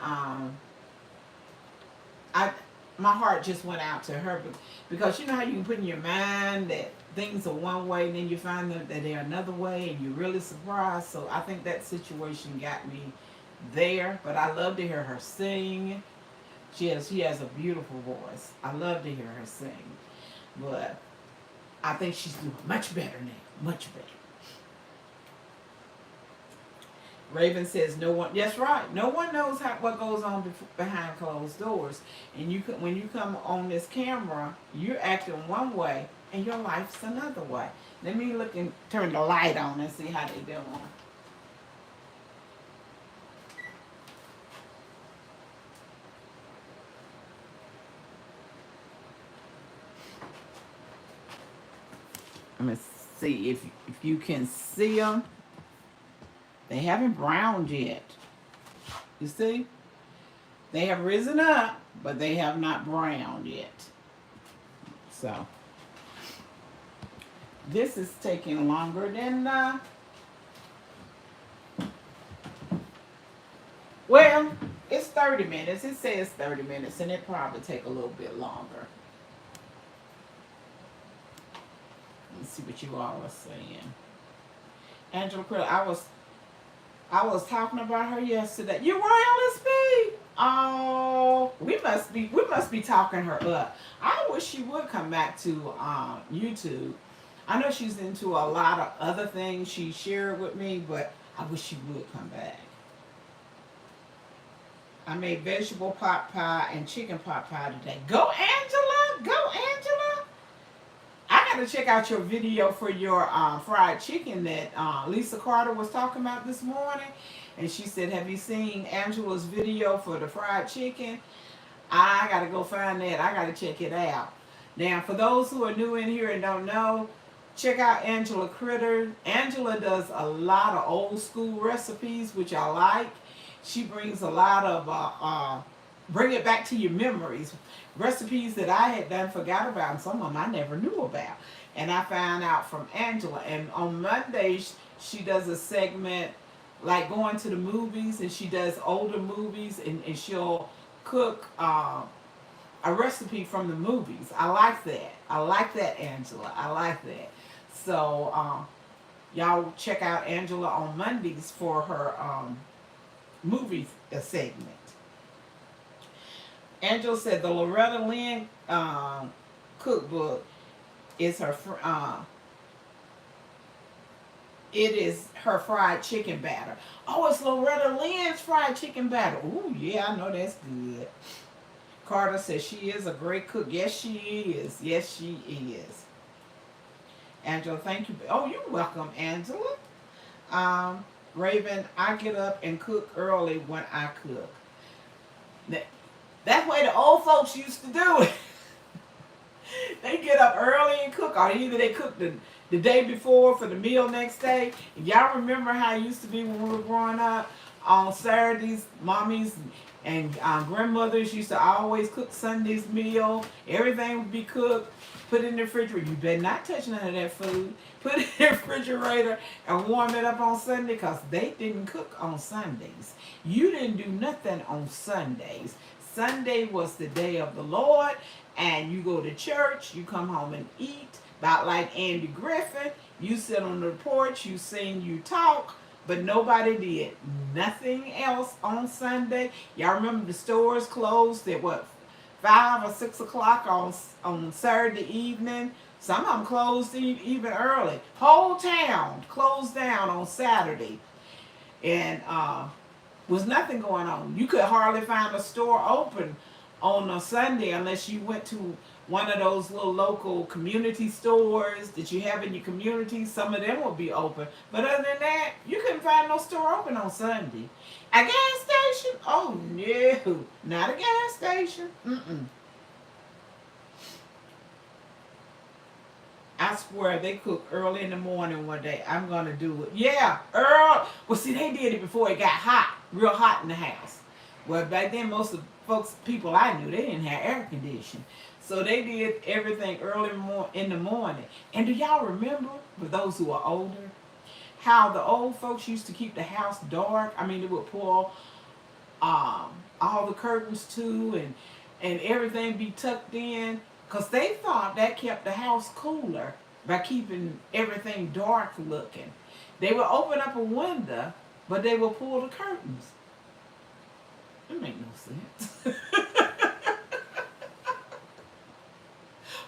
my heart just went out to her. Because you know how you can put in your mind that things are one way, and then you find that they're another way, and you're really surprised. So I think that situation got me there. But I love to hear her sing. She has a beautiful voice. I love to hear her sing. But I think she's doing much better now. Much better. Raven says no one. That's right. No one knows what goes on behind closed doors. And when you come on this camera, you're acting one way, and your life's another way. Let me look and turn the light on and see how they doing. Let me see if you can see them. They haven't browned yet. You see? They have risen up, but they have not browned yet. So, this is taking longer than, well, it's 30 minutes. It says 30 minutes, and it probably take a little bit longer. Let's see what you all are saying. Angela Krill, I was talking about her yesterday. You were, LSP? Oh, we must be talking her up. I wish she would come back to YouTube. I know she's into a lot of other things she shared with me, but I wish she would come back. I made vegetable pot pie and chicken pot pie today. Go, Angela! Go, Angela! I got to check out your video for your fried chicken that Lisa Carter was talking about this morning. And she said, have you seen Angela's video for the fried chicken? I got to go find that. I got to check it out. Now, for those who are new in here and don't know, check out Angela Critter. Angela does a lot of old school recipes, which I like. She brings a lot of, bring it back to your memories. Recipes that I had done, forgot about, and some of them I never knew about. And I found out from Angela. And on Mondays, she does a segment like going to the movies, and she does older movies, and she'll cook a recipe from the movies. I like that. I like that, Angela. I like that. So y'all check out Angela on Mondays for her movie segment. Angela said the Loretta Lynn cookbook is her It is her fried chicken batter. Oh, it's Loretta Lynn's fried chicken batter. Ooh, yeah, I know that's good. Carter says she is a great cook. Yes, she is. Yes, she is. Angela, thank you. Oh, you're welcome, Angela. Um, Raven, I get up and cook early when I cook. That's the way the old folks used to do it. They get up early and cook, or either they cook the day before for the meal next day. Y'all remember how it used to be when we were growing up? On Saturdays, mommies and grandmothers used to always cook Sunday's meal. Everything would be cooked, put in the refrigerator. You better not touch none of that food. Put it in the refrigerator and warm it up on Sunday, because they didn't cook on Sundays. You didn't do nothing on Sundays. Sunday was the day of the Lord, and you go to church, you come home and eat. About like Andy Griffin, you sit on the porch, you sing, you talk, but nobody did nothing else on Sunday. Y'all remember the stores closed at what, 5 or 6 o'clock on Saturday evening? Some of them closed even early. Whole town closed down on Saturday, and was nothing going on. You could hardly find a store open on a Sunday unless you went to one of those little local community stores that you have in your community. Some of them will be open. But other than that, you couldn't find no store open on Sunday. A gas station? Oh, no. Not a gas station. Mm-mm. I swear they cook early in the morning one day. I'm going to do it. Yeah, early. Well, see, they did it before it got hot, real hot in the house. Well, back then, most of the people I knew, they didn't have air conditioning. So they did everything early in the morning. And do y'all remember, for those who are older, how the old folks used to keep the house dark? I mean, they would pull all the curtains too, and everything be tucked in, because they thought that kept the house cooler by keeping everything dark looking. They would open up a window, but they would pull the curtains. It make no sense.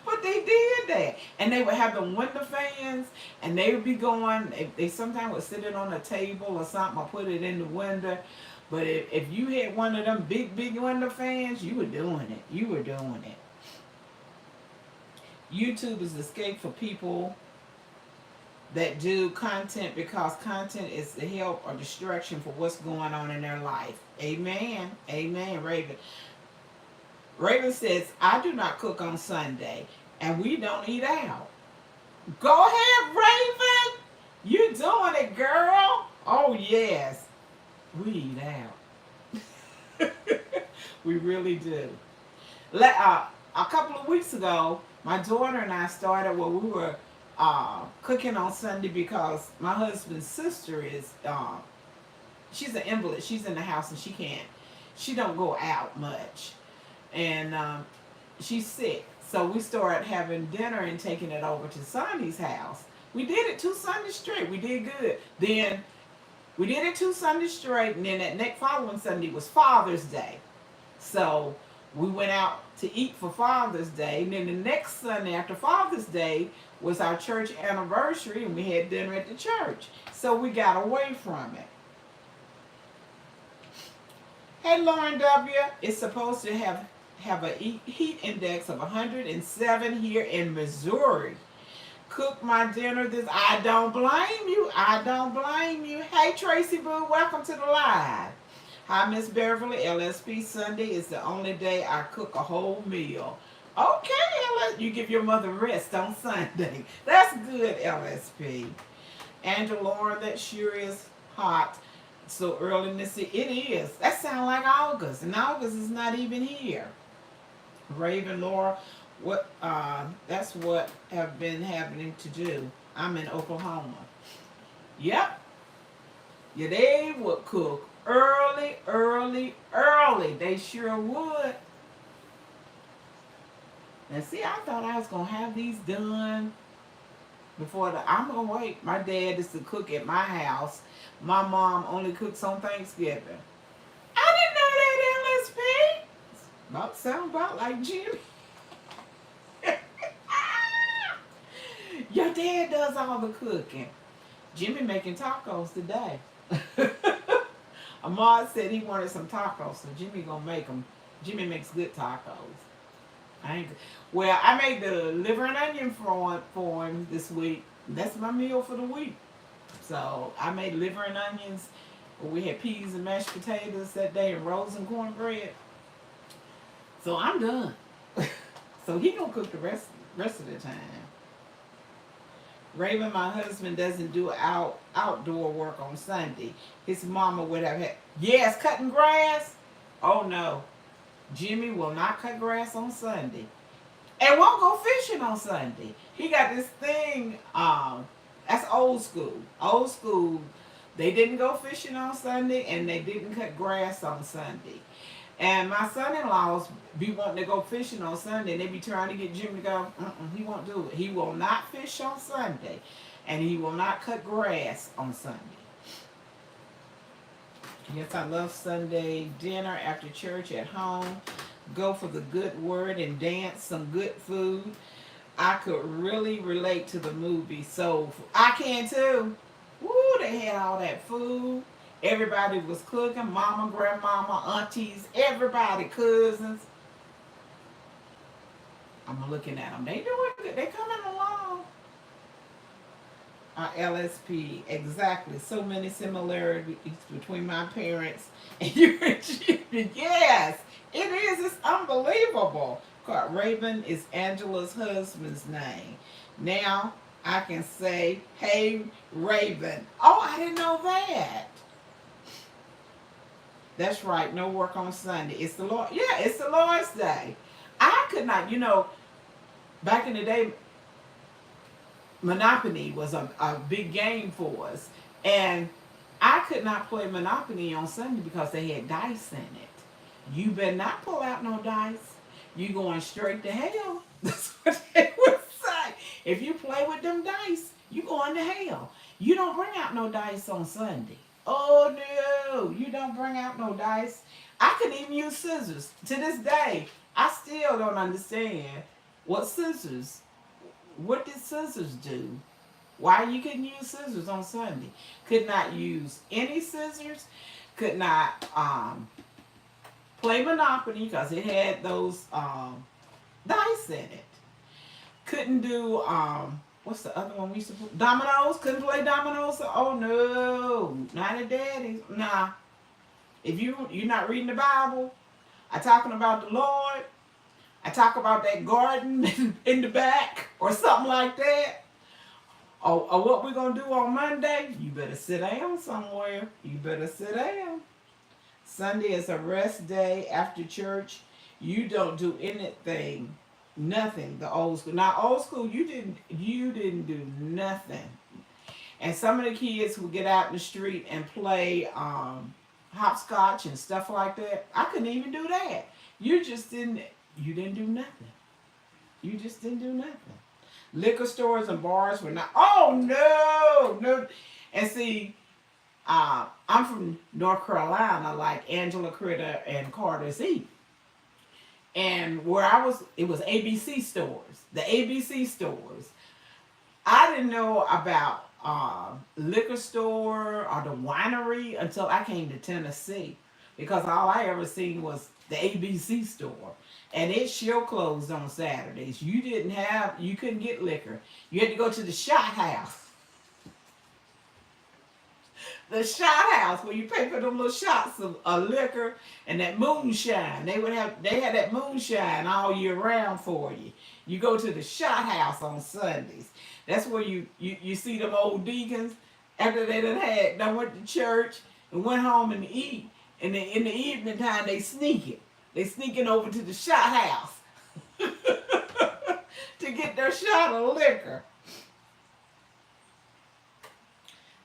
But they did that. And they would have the window fans, and they would be going, they sometimes would sit it on a table or something, or put it in the window. But if you had one of them big window fans, you were doing it. You were doing it. YouTube is escape for people that do content, because content is the help or distraction for what's going on in their life. Amen. Amen, Raven. Raven says, I do not cook on Sunday, and we don't eat out. Go ahead, Raven. You doing it, girl. Oh, yes. We eat out. We really do. A couple of weeks ago, my daughter and I started where we were cooking on Sunday, because my husband's sister is, she's an invalid. She's in the house, and she don't go out much. And she's sick. So we started having dinner and taking it over to Sonny's house. We did it 2 Sundays straight. We did good. Then we did it 2 Sundays straight, and then that next following Sunday was Father's Day. So we went out to eat for Father's Day. And then the next Sunday after Father's Day was our church anniversary, and we had dinner at the church. So we got away from it. Hey, Lauren W. It's supposed to have a heat index of 107 here in Missouri. Cook my dinner this. I don't blame you. I don't blame you. Hey, Tracy Boo, welcome to the live. Hi, Miss Beverly. LSP Sunday is the only day I cook a whole meal. Okay, you give your mother rest on Sunday. That's good, LSP. Angela Lauren, that sure is hot. So early in the city. It is. That sounds like August, and August is not even here. Raven Laura, that's what have been happening to do. I'm in Oklahoma. Yep. Yeah, they would cook early. They sure would. Now see, I thought I was gonna have these done before I'm gonna wait. My dad is to cook at my house. My mom only cooks on Thanksgiving. I didn't know that, LSP. Sound about like Jimmy. Your dad does all the cooking. Jimmy making tacos today. Ahmad said he wanted some tacos, so Jimmy gonna make them. Jimmy makes good tacos. I ain't. Well, I made the liver and onion for him this week. That's my meal for the week. So I made liver and onions. We had peas and mashed potatoes that day and rolls and cornbread. So I'm done. So he gonna cook the rest of the time. Raven, my husband, doesn't do outdoor work on Sunday. His mama would have had, yes, cutting grass. Oh no, Jimmy will not cut grass on Sunday, and won't go fishing on Sunday. He got this thing. That's old school. Old school. They didn't go fishing on Sunday, and they didn't cut grass on Sunday. And my son-in-laws be wanting to go fishing on Sunday, and they be trying to get Jimmy to go. He won't do it. He will not fish on Sunday, and he will not cut grass on Sunday. Yes, I love Sunday dinner after church at home. Go for the good word and dance, some good food. I could really relate to the movie, so I can too. Woo, they had all that food. Everybody was cooking, mama, grandmama, aunties, everybody, cousins. I'm looking at them. They doing good. They coming along. LSP, exactly. So many similarities between my parents and you and Jimmy. Yes, it is. It's unbelievable. Raven is Angela's husband's name. Now I can say, hey, Raven. Oh, I didn't know that. That's right. No work on Sunday. It's the Lord. Yeah, it's the Lord's Day. I could not, back in the day, Monopoly was a big game for us. And I could not play Monopoly on Sunday because they had dice in it. You better not pull out no dice. You going straight to hell. That's what they would say. If you play with them dice, you going to hell. You don't bring out no dice on Sunday. Oh no, you don't bring out no dice. I couldn't even use scissors. To this day, I still don't understand what did scissors do? Why you couldn't use scissors on Sunday? Could not use any scissors. Could not play Monopoly because it had those dice in it. Couldn't do what's the other one we used to play? Dominoes. Couldn't play dominoes. Oh no, not a daddy's. Nah. If you're not reading the Bible, I talking about the Lord. I talk about that garden in the back or something like that. Or what we're gonna do on Monday? You better sit down somewhere. You better sit down. Sunday is a rest day after church. You don't do anything. Nothing. The old school. Now old school, you didn't do nothing. And some of the kids would get out in the street and play hopscotch and stuff like that. I couldn't even do that. You didn't do nothing. You just didn't do nothing. Liquor stores and bars were not. Oh no. And see, I'm from North Carolina, like Angela Critter and Carter Z. And where I was, it was ABC stores. The ABC stores. I didn't know about liquor store or the winery until I came to Tennessee, because all I ever seen was the ABC store, and it sure closed on Saturdays. You couldn't get liquor. You had to go to the shot house. The shot house where you pay for them little shots of liquor and that moonshine. They had that moonshine all year round for you. You go to the shot house on Sundays. That's where you see them old deacons after they done went to church and went home and eat. And in the evening time they sneak it. They sneaking over to the shot house to get their shot of liquor.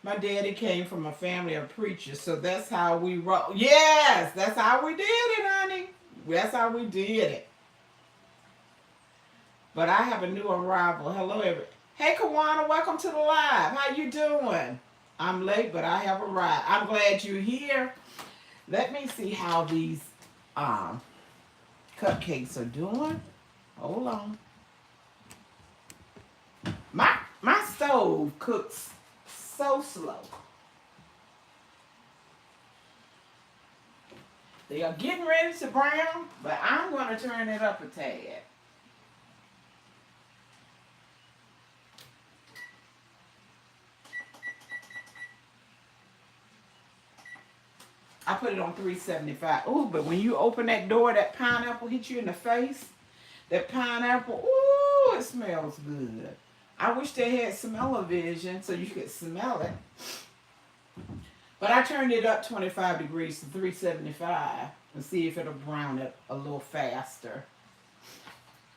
My daddy came from a family of preachers, so that's how we roll. Yes, that's how we did it, honey. That's how we did it. But I have a new arrival. Hello, everybody. Hey, Kawana, welcome to the live. How you doing? I'm late, but I have arrived. I'm glad you're here. Let me see how these cupcakes are doing. Hold on. My stove cooks so slow. They are getting ready to brown, but I'm going to turn it up a tad. I put it on 375. Ooh, but when you open that door, that pineapple hit you in the face. That pineapple, ooh, it smells good. I wish they had smell-o-vision so you could smell it. But I turned it up 25 degrees to 375 and see if it'll brown it a little faster.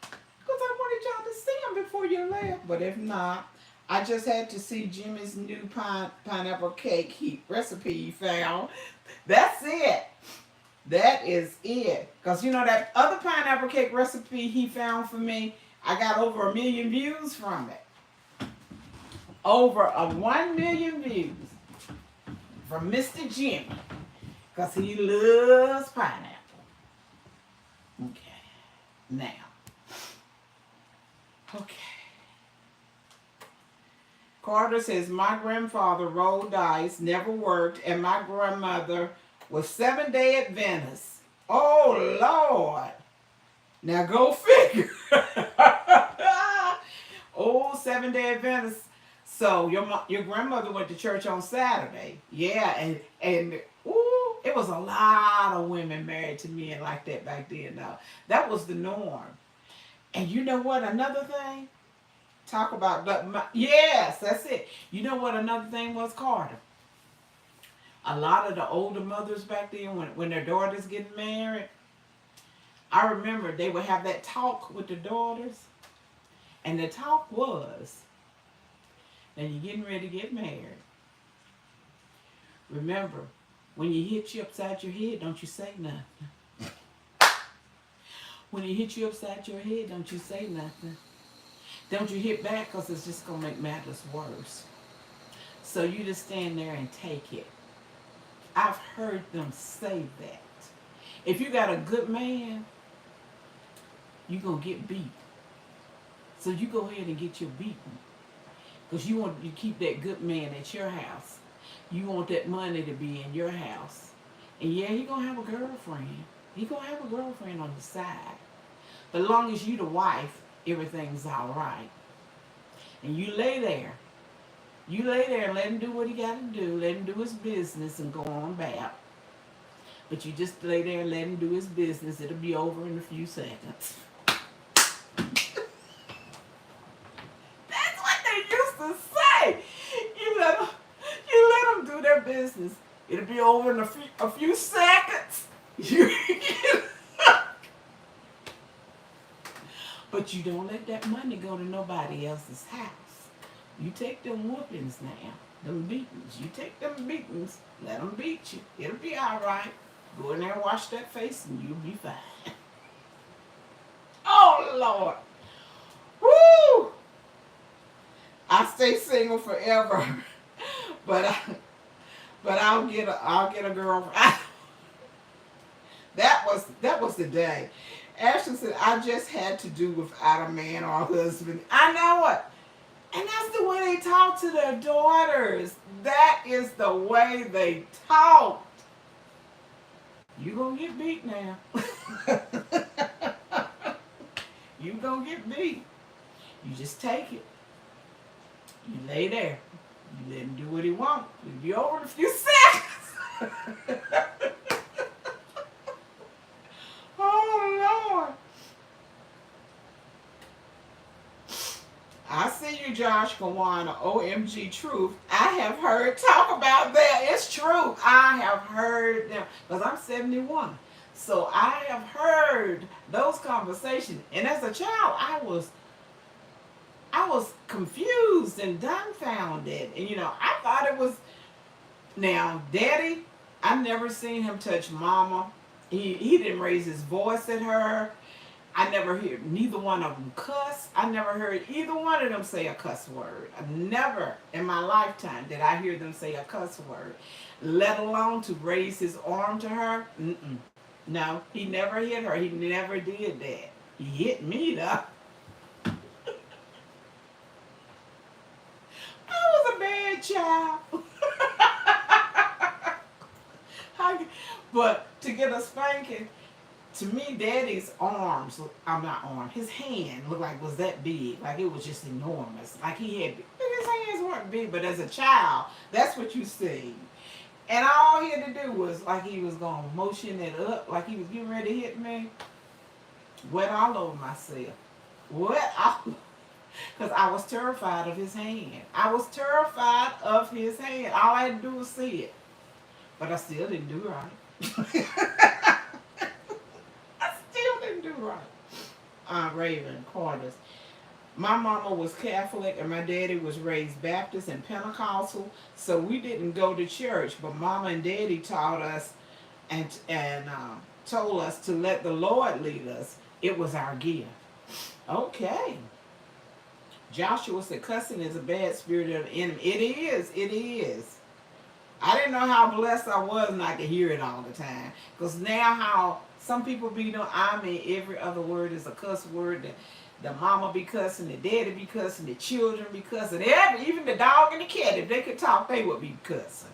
Because I wanted y'all to see them before you left. But if not, I just had to see Jimmy's new pineapple cake recipe he found. That's it. That is it. Because you know that other pineapple cake recipe he found for me, I got over 1 million views from it. Over 1 million views from Mr. Jimmy. Because he loves pineapple. Okay. Now. Okay. Carter says, my grandfather rolled dice, never worked, and my grandmother was Seventh-day Adventist. Oh, Lord. Now go figure. Oh, Seventh-day Adventist. So your grandmother went to church on Saturday. Yeah, and ooh, it was a lot of women married to men like that back then. Now, that was the norm. And you know what? Another thing? Talk about yes, that's it. You know what another thing was, Carter? A lot of the older mothers back then, when their daughters get married, I remember they would have that talk with the daughters, and the talk was, now you're getting ready to get married. Remember, when you hit you upside your head, don't you say nothing. When you hit you upside your head, don't you say nothing. Don't you hit back, because it's just going to make matters worse. So you just stand there and take it. I've heard them say that. If you got a good man, you're going to get beat. So you go ahead and get your beating. Because you want to keep that good man at your house. You want that money to be in your house. And yeah, you're going to have a girlfriend. You're going to have a girlfriend on the side. But as long as you the wife, everything's all right. And you lay there. You lay there and let him do what he got to do. Let him do his business and go on back. But you just lay there and let him do his business. It'll be over in a few seconds. That's what they used to say. You let them do their business. It'll be over in a few seconds. But you don't let that money go to nobody else's house. You take them whoopings now, them beatings. You take them beatings, let them beat you. It'll be all right. Go in there and wash that face and you'll be fine. Oh, Lord. Woo! I stay single forever, but I'll get a girlfriend. That was the day. Ashley said, I just had to do without a man or a husband. I know it. And that's the way they talk to their daughters. That is the way they talk. You gonna get beat now. You gonna get beat. You just take it. You lay there. You let him do what he wants. It'll be over in a few seconds. Oh, Lord. I see you, Josh Kawana. OMG truth. I have heard talk about that. It's true. I have heard them. Because I'm 71. So I have heard those conversations. And as a child, I was confused and dumbfounded. And, I thought it was... Now, Daddy, I never seen him touch Mama. He didn't raise his voice at her. I never heard neither one of them cuss. I never heard either one of them say a cuss word. Never in my lifetime did I hear them say a cuss word, let alone to raise his arm to her. No, he never hit her. He never did that. He hit me, though. I was a bad child. to get a spanking. To me, Daddy's arms, I'm not arm, his hand looked like was that big. Like it was just enormous. Like he had, his hands weren't big, but as a child, that's what you see. And all he had to do was like he was going to motion it up, like he was getting ready to hit me. Wet all over myself. Wet all because I was terrified of his hand. I was terrified of his hand. All I had to do was see it. But I still didn't do right. I still didn't do right. Raven Carter's. My mama was Catholic and my daddy was raised Baptist and Pentecostal, so we didn't go to church. But Mama and Daddy taught us and told us to let the Lord lead us. It was our gift. Okay. Joshua said cussing is a bad spirit of the enemy. It is. It is. I didn't know how blessed I was and I could hear it all the time. Because now how some people be doing, I mean, every other word is a cuss word. The mama be cussing, the daddy be cussing, the children be cussing. Even the dog and the cat, if they could talk, they would be cussing.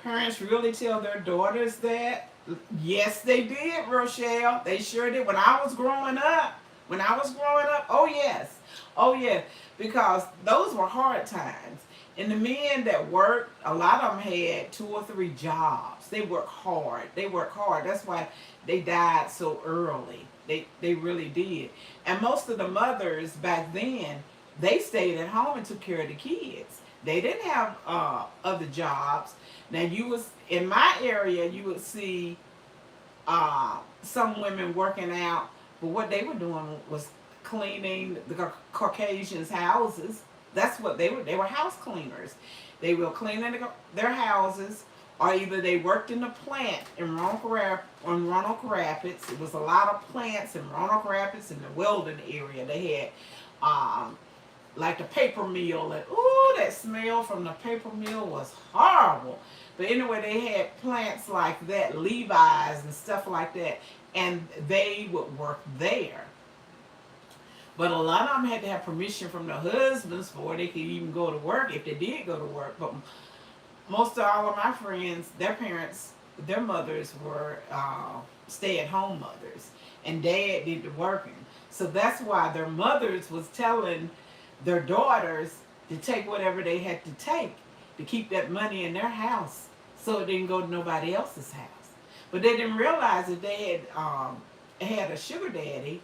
Parents really tell their daughters that? Yes, they did, Rochelle. They sure did. When I was growing up, oh yes. Oh yeah. Because those were hard times. And the men that worked, a lot of them had 2 or 3 jobs. They worked hard. That's why they died so early. They really did. And most of the mothers back then, they stayed at home and took care of the kids. They didn't have other jobs. Now in my area, you would see some women working out, but what they were doing was cleaning the Caucasians' houses. That's what they were. They were house cleaners. They were cleaning their houses, or either they worked in the plant in Roanoke Rapids. It was a lot of plants in Roanoke Rapids in the Weldon area. They had like the paper mill, and ooh, that smell from the paper mill was horrible. But anyway, they had plants like that, Levi's and stuff like that, and they would work there. But a lot of them had to have permission from their husbands before they could even go to work, if they did go to work. But most of all of my friends, their parents, their mothers were stay-at-home mothers, and dad did the working. So that's why their mothers was telling their daughters to take whatever they had to take to keep that money in their house so it didn't go to nobody else's house. But they didn't realize that they had a sugar daddy,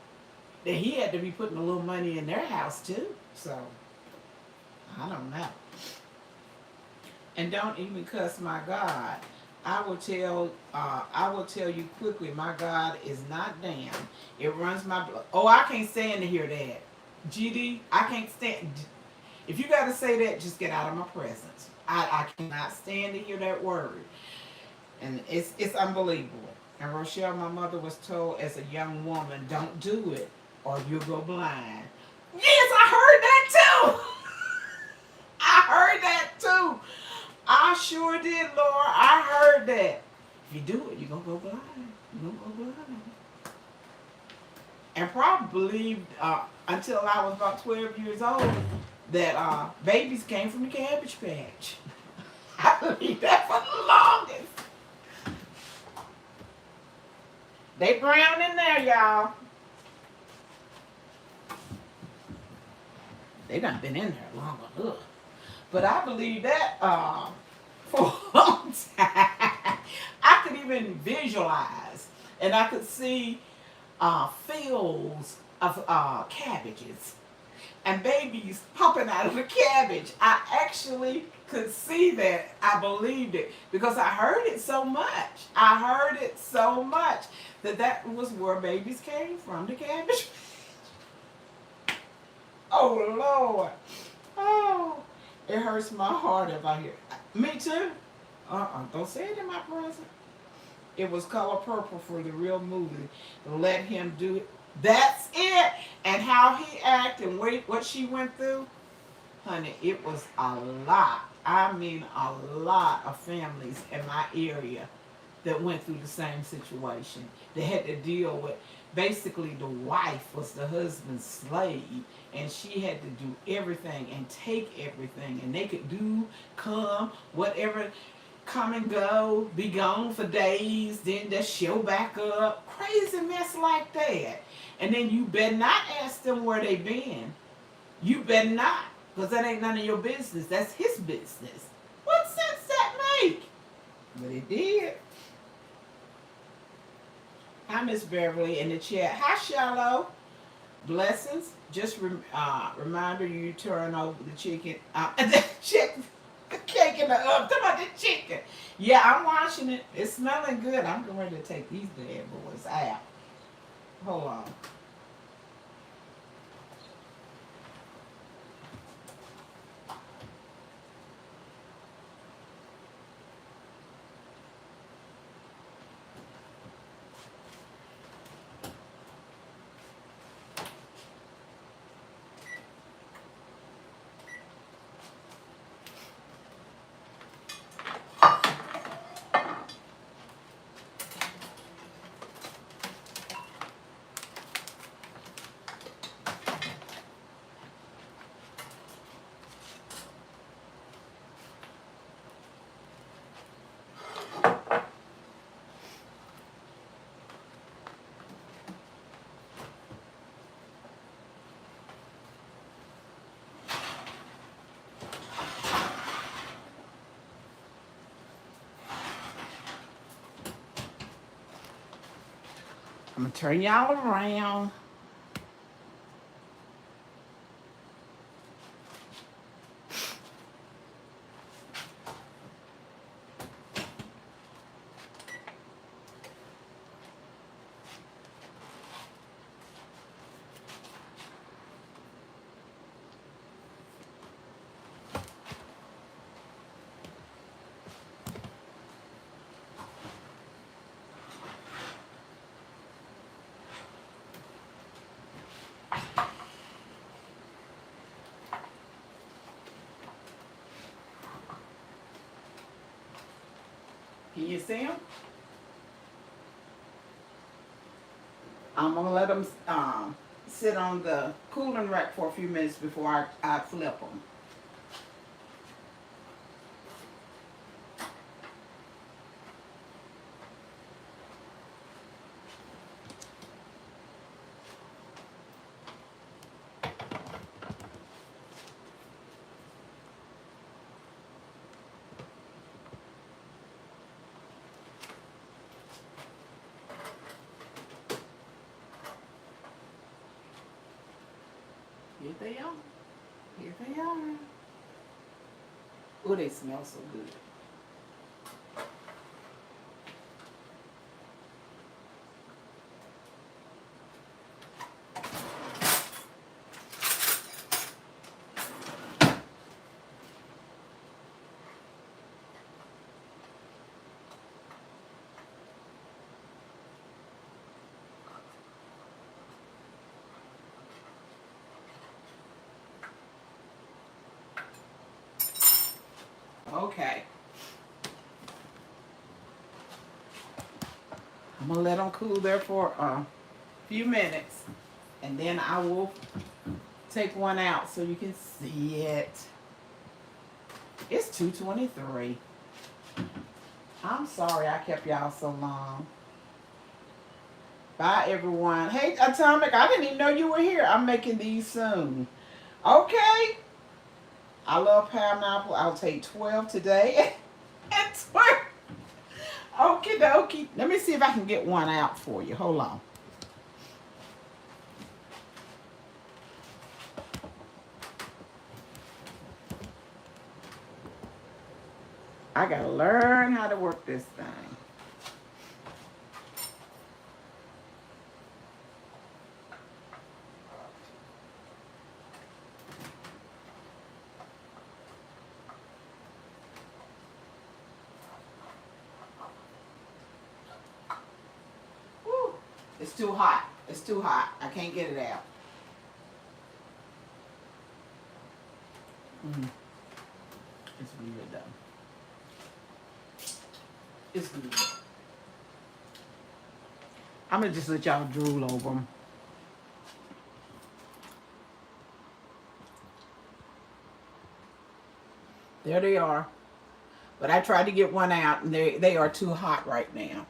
that he had to be putting a little money in their house too. So I don't know. And don't even cuss my God. I will tell you quickly, my God is not damn. It runs my blood. Oh, I can't stand to hear that. GD, I can't stand. If you got to say that, just get out of my presence. I cannot stand to hear that word. And it's unbelievable. And Rochelle, my mother was told as a young woman, don't do it or you'll go blind. Yes, I heard that too. I heard that too. I sure did, Laura. I heard that. If you do it, you're going to go blind. You're going to go blind. And probably believed until I was about 12 years old that babies came from the Cabbage Patch. I believed that for the longest. They brown in there, y'all. They done been in there long enough. But I believe that for a long time. I could even visualize, and I could see fields of cabbages and babies popping out of the cabbage. I actually could see that. I believed it because I heard it so much. That was where babies came from, the cabbage. Oh, Lord. Oh, it hurts my heart if I hear it. Me too. Don't say it in my presence. It was Color Purple for the real movie. Let him do it. That's it. And how he acted and what she went through. Honey, it was a lot. I mean, a lot of families in my area that went through the same situation. They had to deal with, basically the wife was the husband's slave, and she had to do everything and take everything, and they could do, come, whatever, come and go, be gone for days, then just show back up. Crazy mess like that. And then you better not ask them where they been. You better not, because that ain't none of your business. That's his business. What sense that make? But it did. Hi, Miss Beverly in the chat. Hi, Shallow. Blessings. Just reminder you turn over the chicken. The chicken cake in the oven. Talk about the chicken. Yeah, I'm washing it. It's smelling good. I'm getting ready to take these bad boys out. Hold on. I'm going to turn y'all around. Can you see them? I'm going to let them sit on the cooling rack for a few minutes before I flip them. Here they are. Here they are. Oh, they smell so good. Okay. I'm going to let them cool there for a few minutes. And then I will take one out so you can see it. It's 2:23. I'm sorry I kept y'all so long. Bye, everyone. Hey, Atomic, I didn't even know you were here. I'm making these soon. Okay. I love pineapple. I'll take 12 today. And 12. Okie dokie. Let me see if I can get one out for you. Hold on. I gotta learn how to work this thing. Woo. It's too hot. It's too hot. I can't get it out. It's really good though. It's good. I'm gonna just let y'all drool over them. There they are. But I tried to get one out, and they are too hot right now.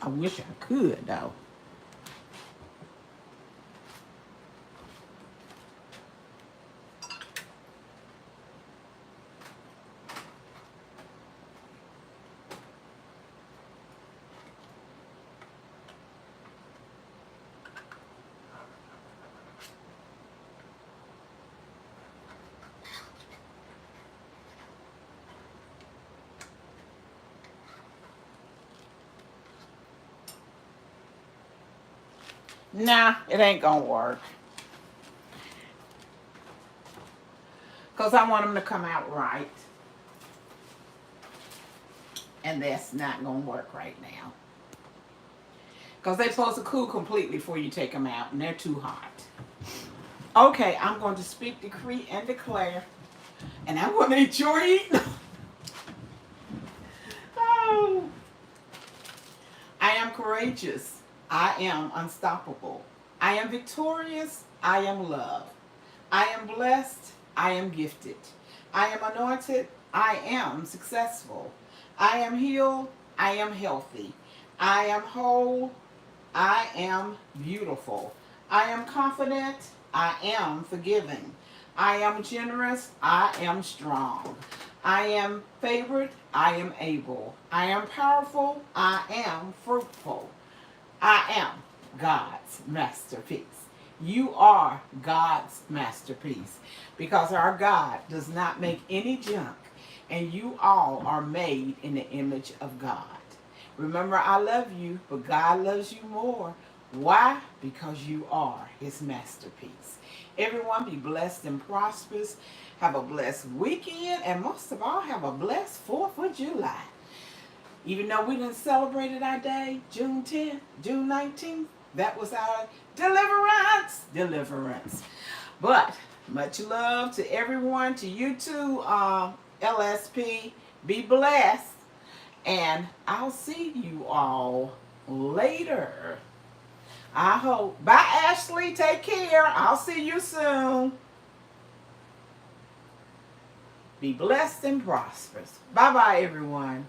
I wish I could, though. Nah, it ain't gonna work. Because I want them to come out right. And that's not gonna work right now. Because they're supposed to cool completely before you take them out, and they're too hot. Okay, I'm going to speak, decree, and declare. And I'm going to enjoy eating. Oh. I am courageous. I am unstoppable. I am victorious. I am loved. I am blessed. I am gifted. I am anointed. I am successful. I am healed. I am healthy. I am whole. I am beautiful. I am confident. I am forgiving. I am generous. I am strong. I am favored. I am able. I am powerful. I am fruitful. I am God's masterpiece. You are God's masterpiece because our God does not make any junk, and you all are made in the image of God. Remember, I love you, but God loves you more. Why? Because you are his masterpiece. Everyone be blessed and prosperous. Have a blessed weekend, and most of all, have a blessed 4th of July. Even though we didn't celebrate our day, June 10th, June 19th, that was our deliverance. But much love to everyone, to you too, LSP. Be blessed. And I'll see you all later. I hope. Bye, Ashley. Take care. I'll see you soon. Be blessed and prosperous. Bye-bye, everyone.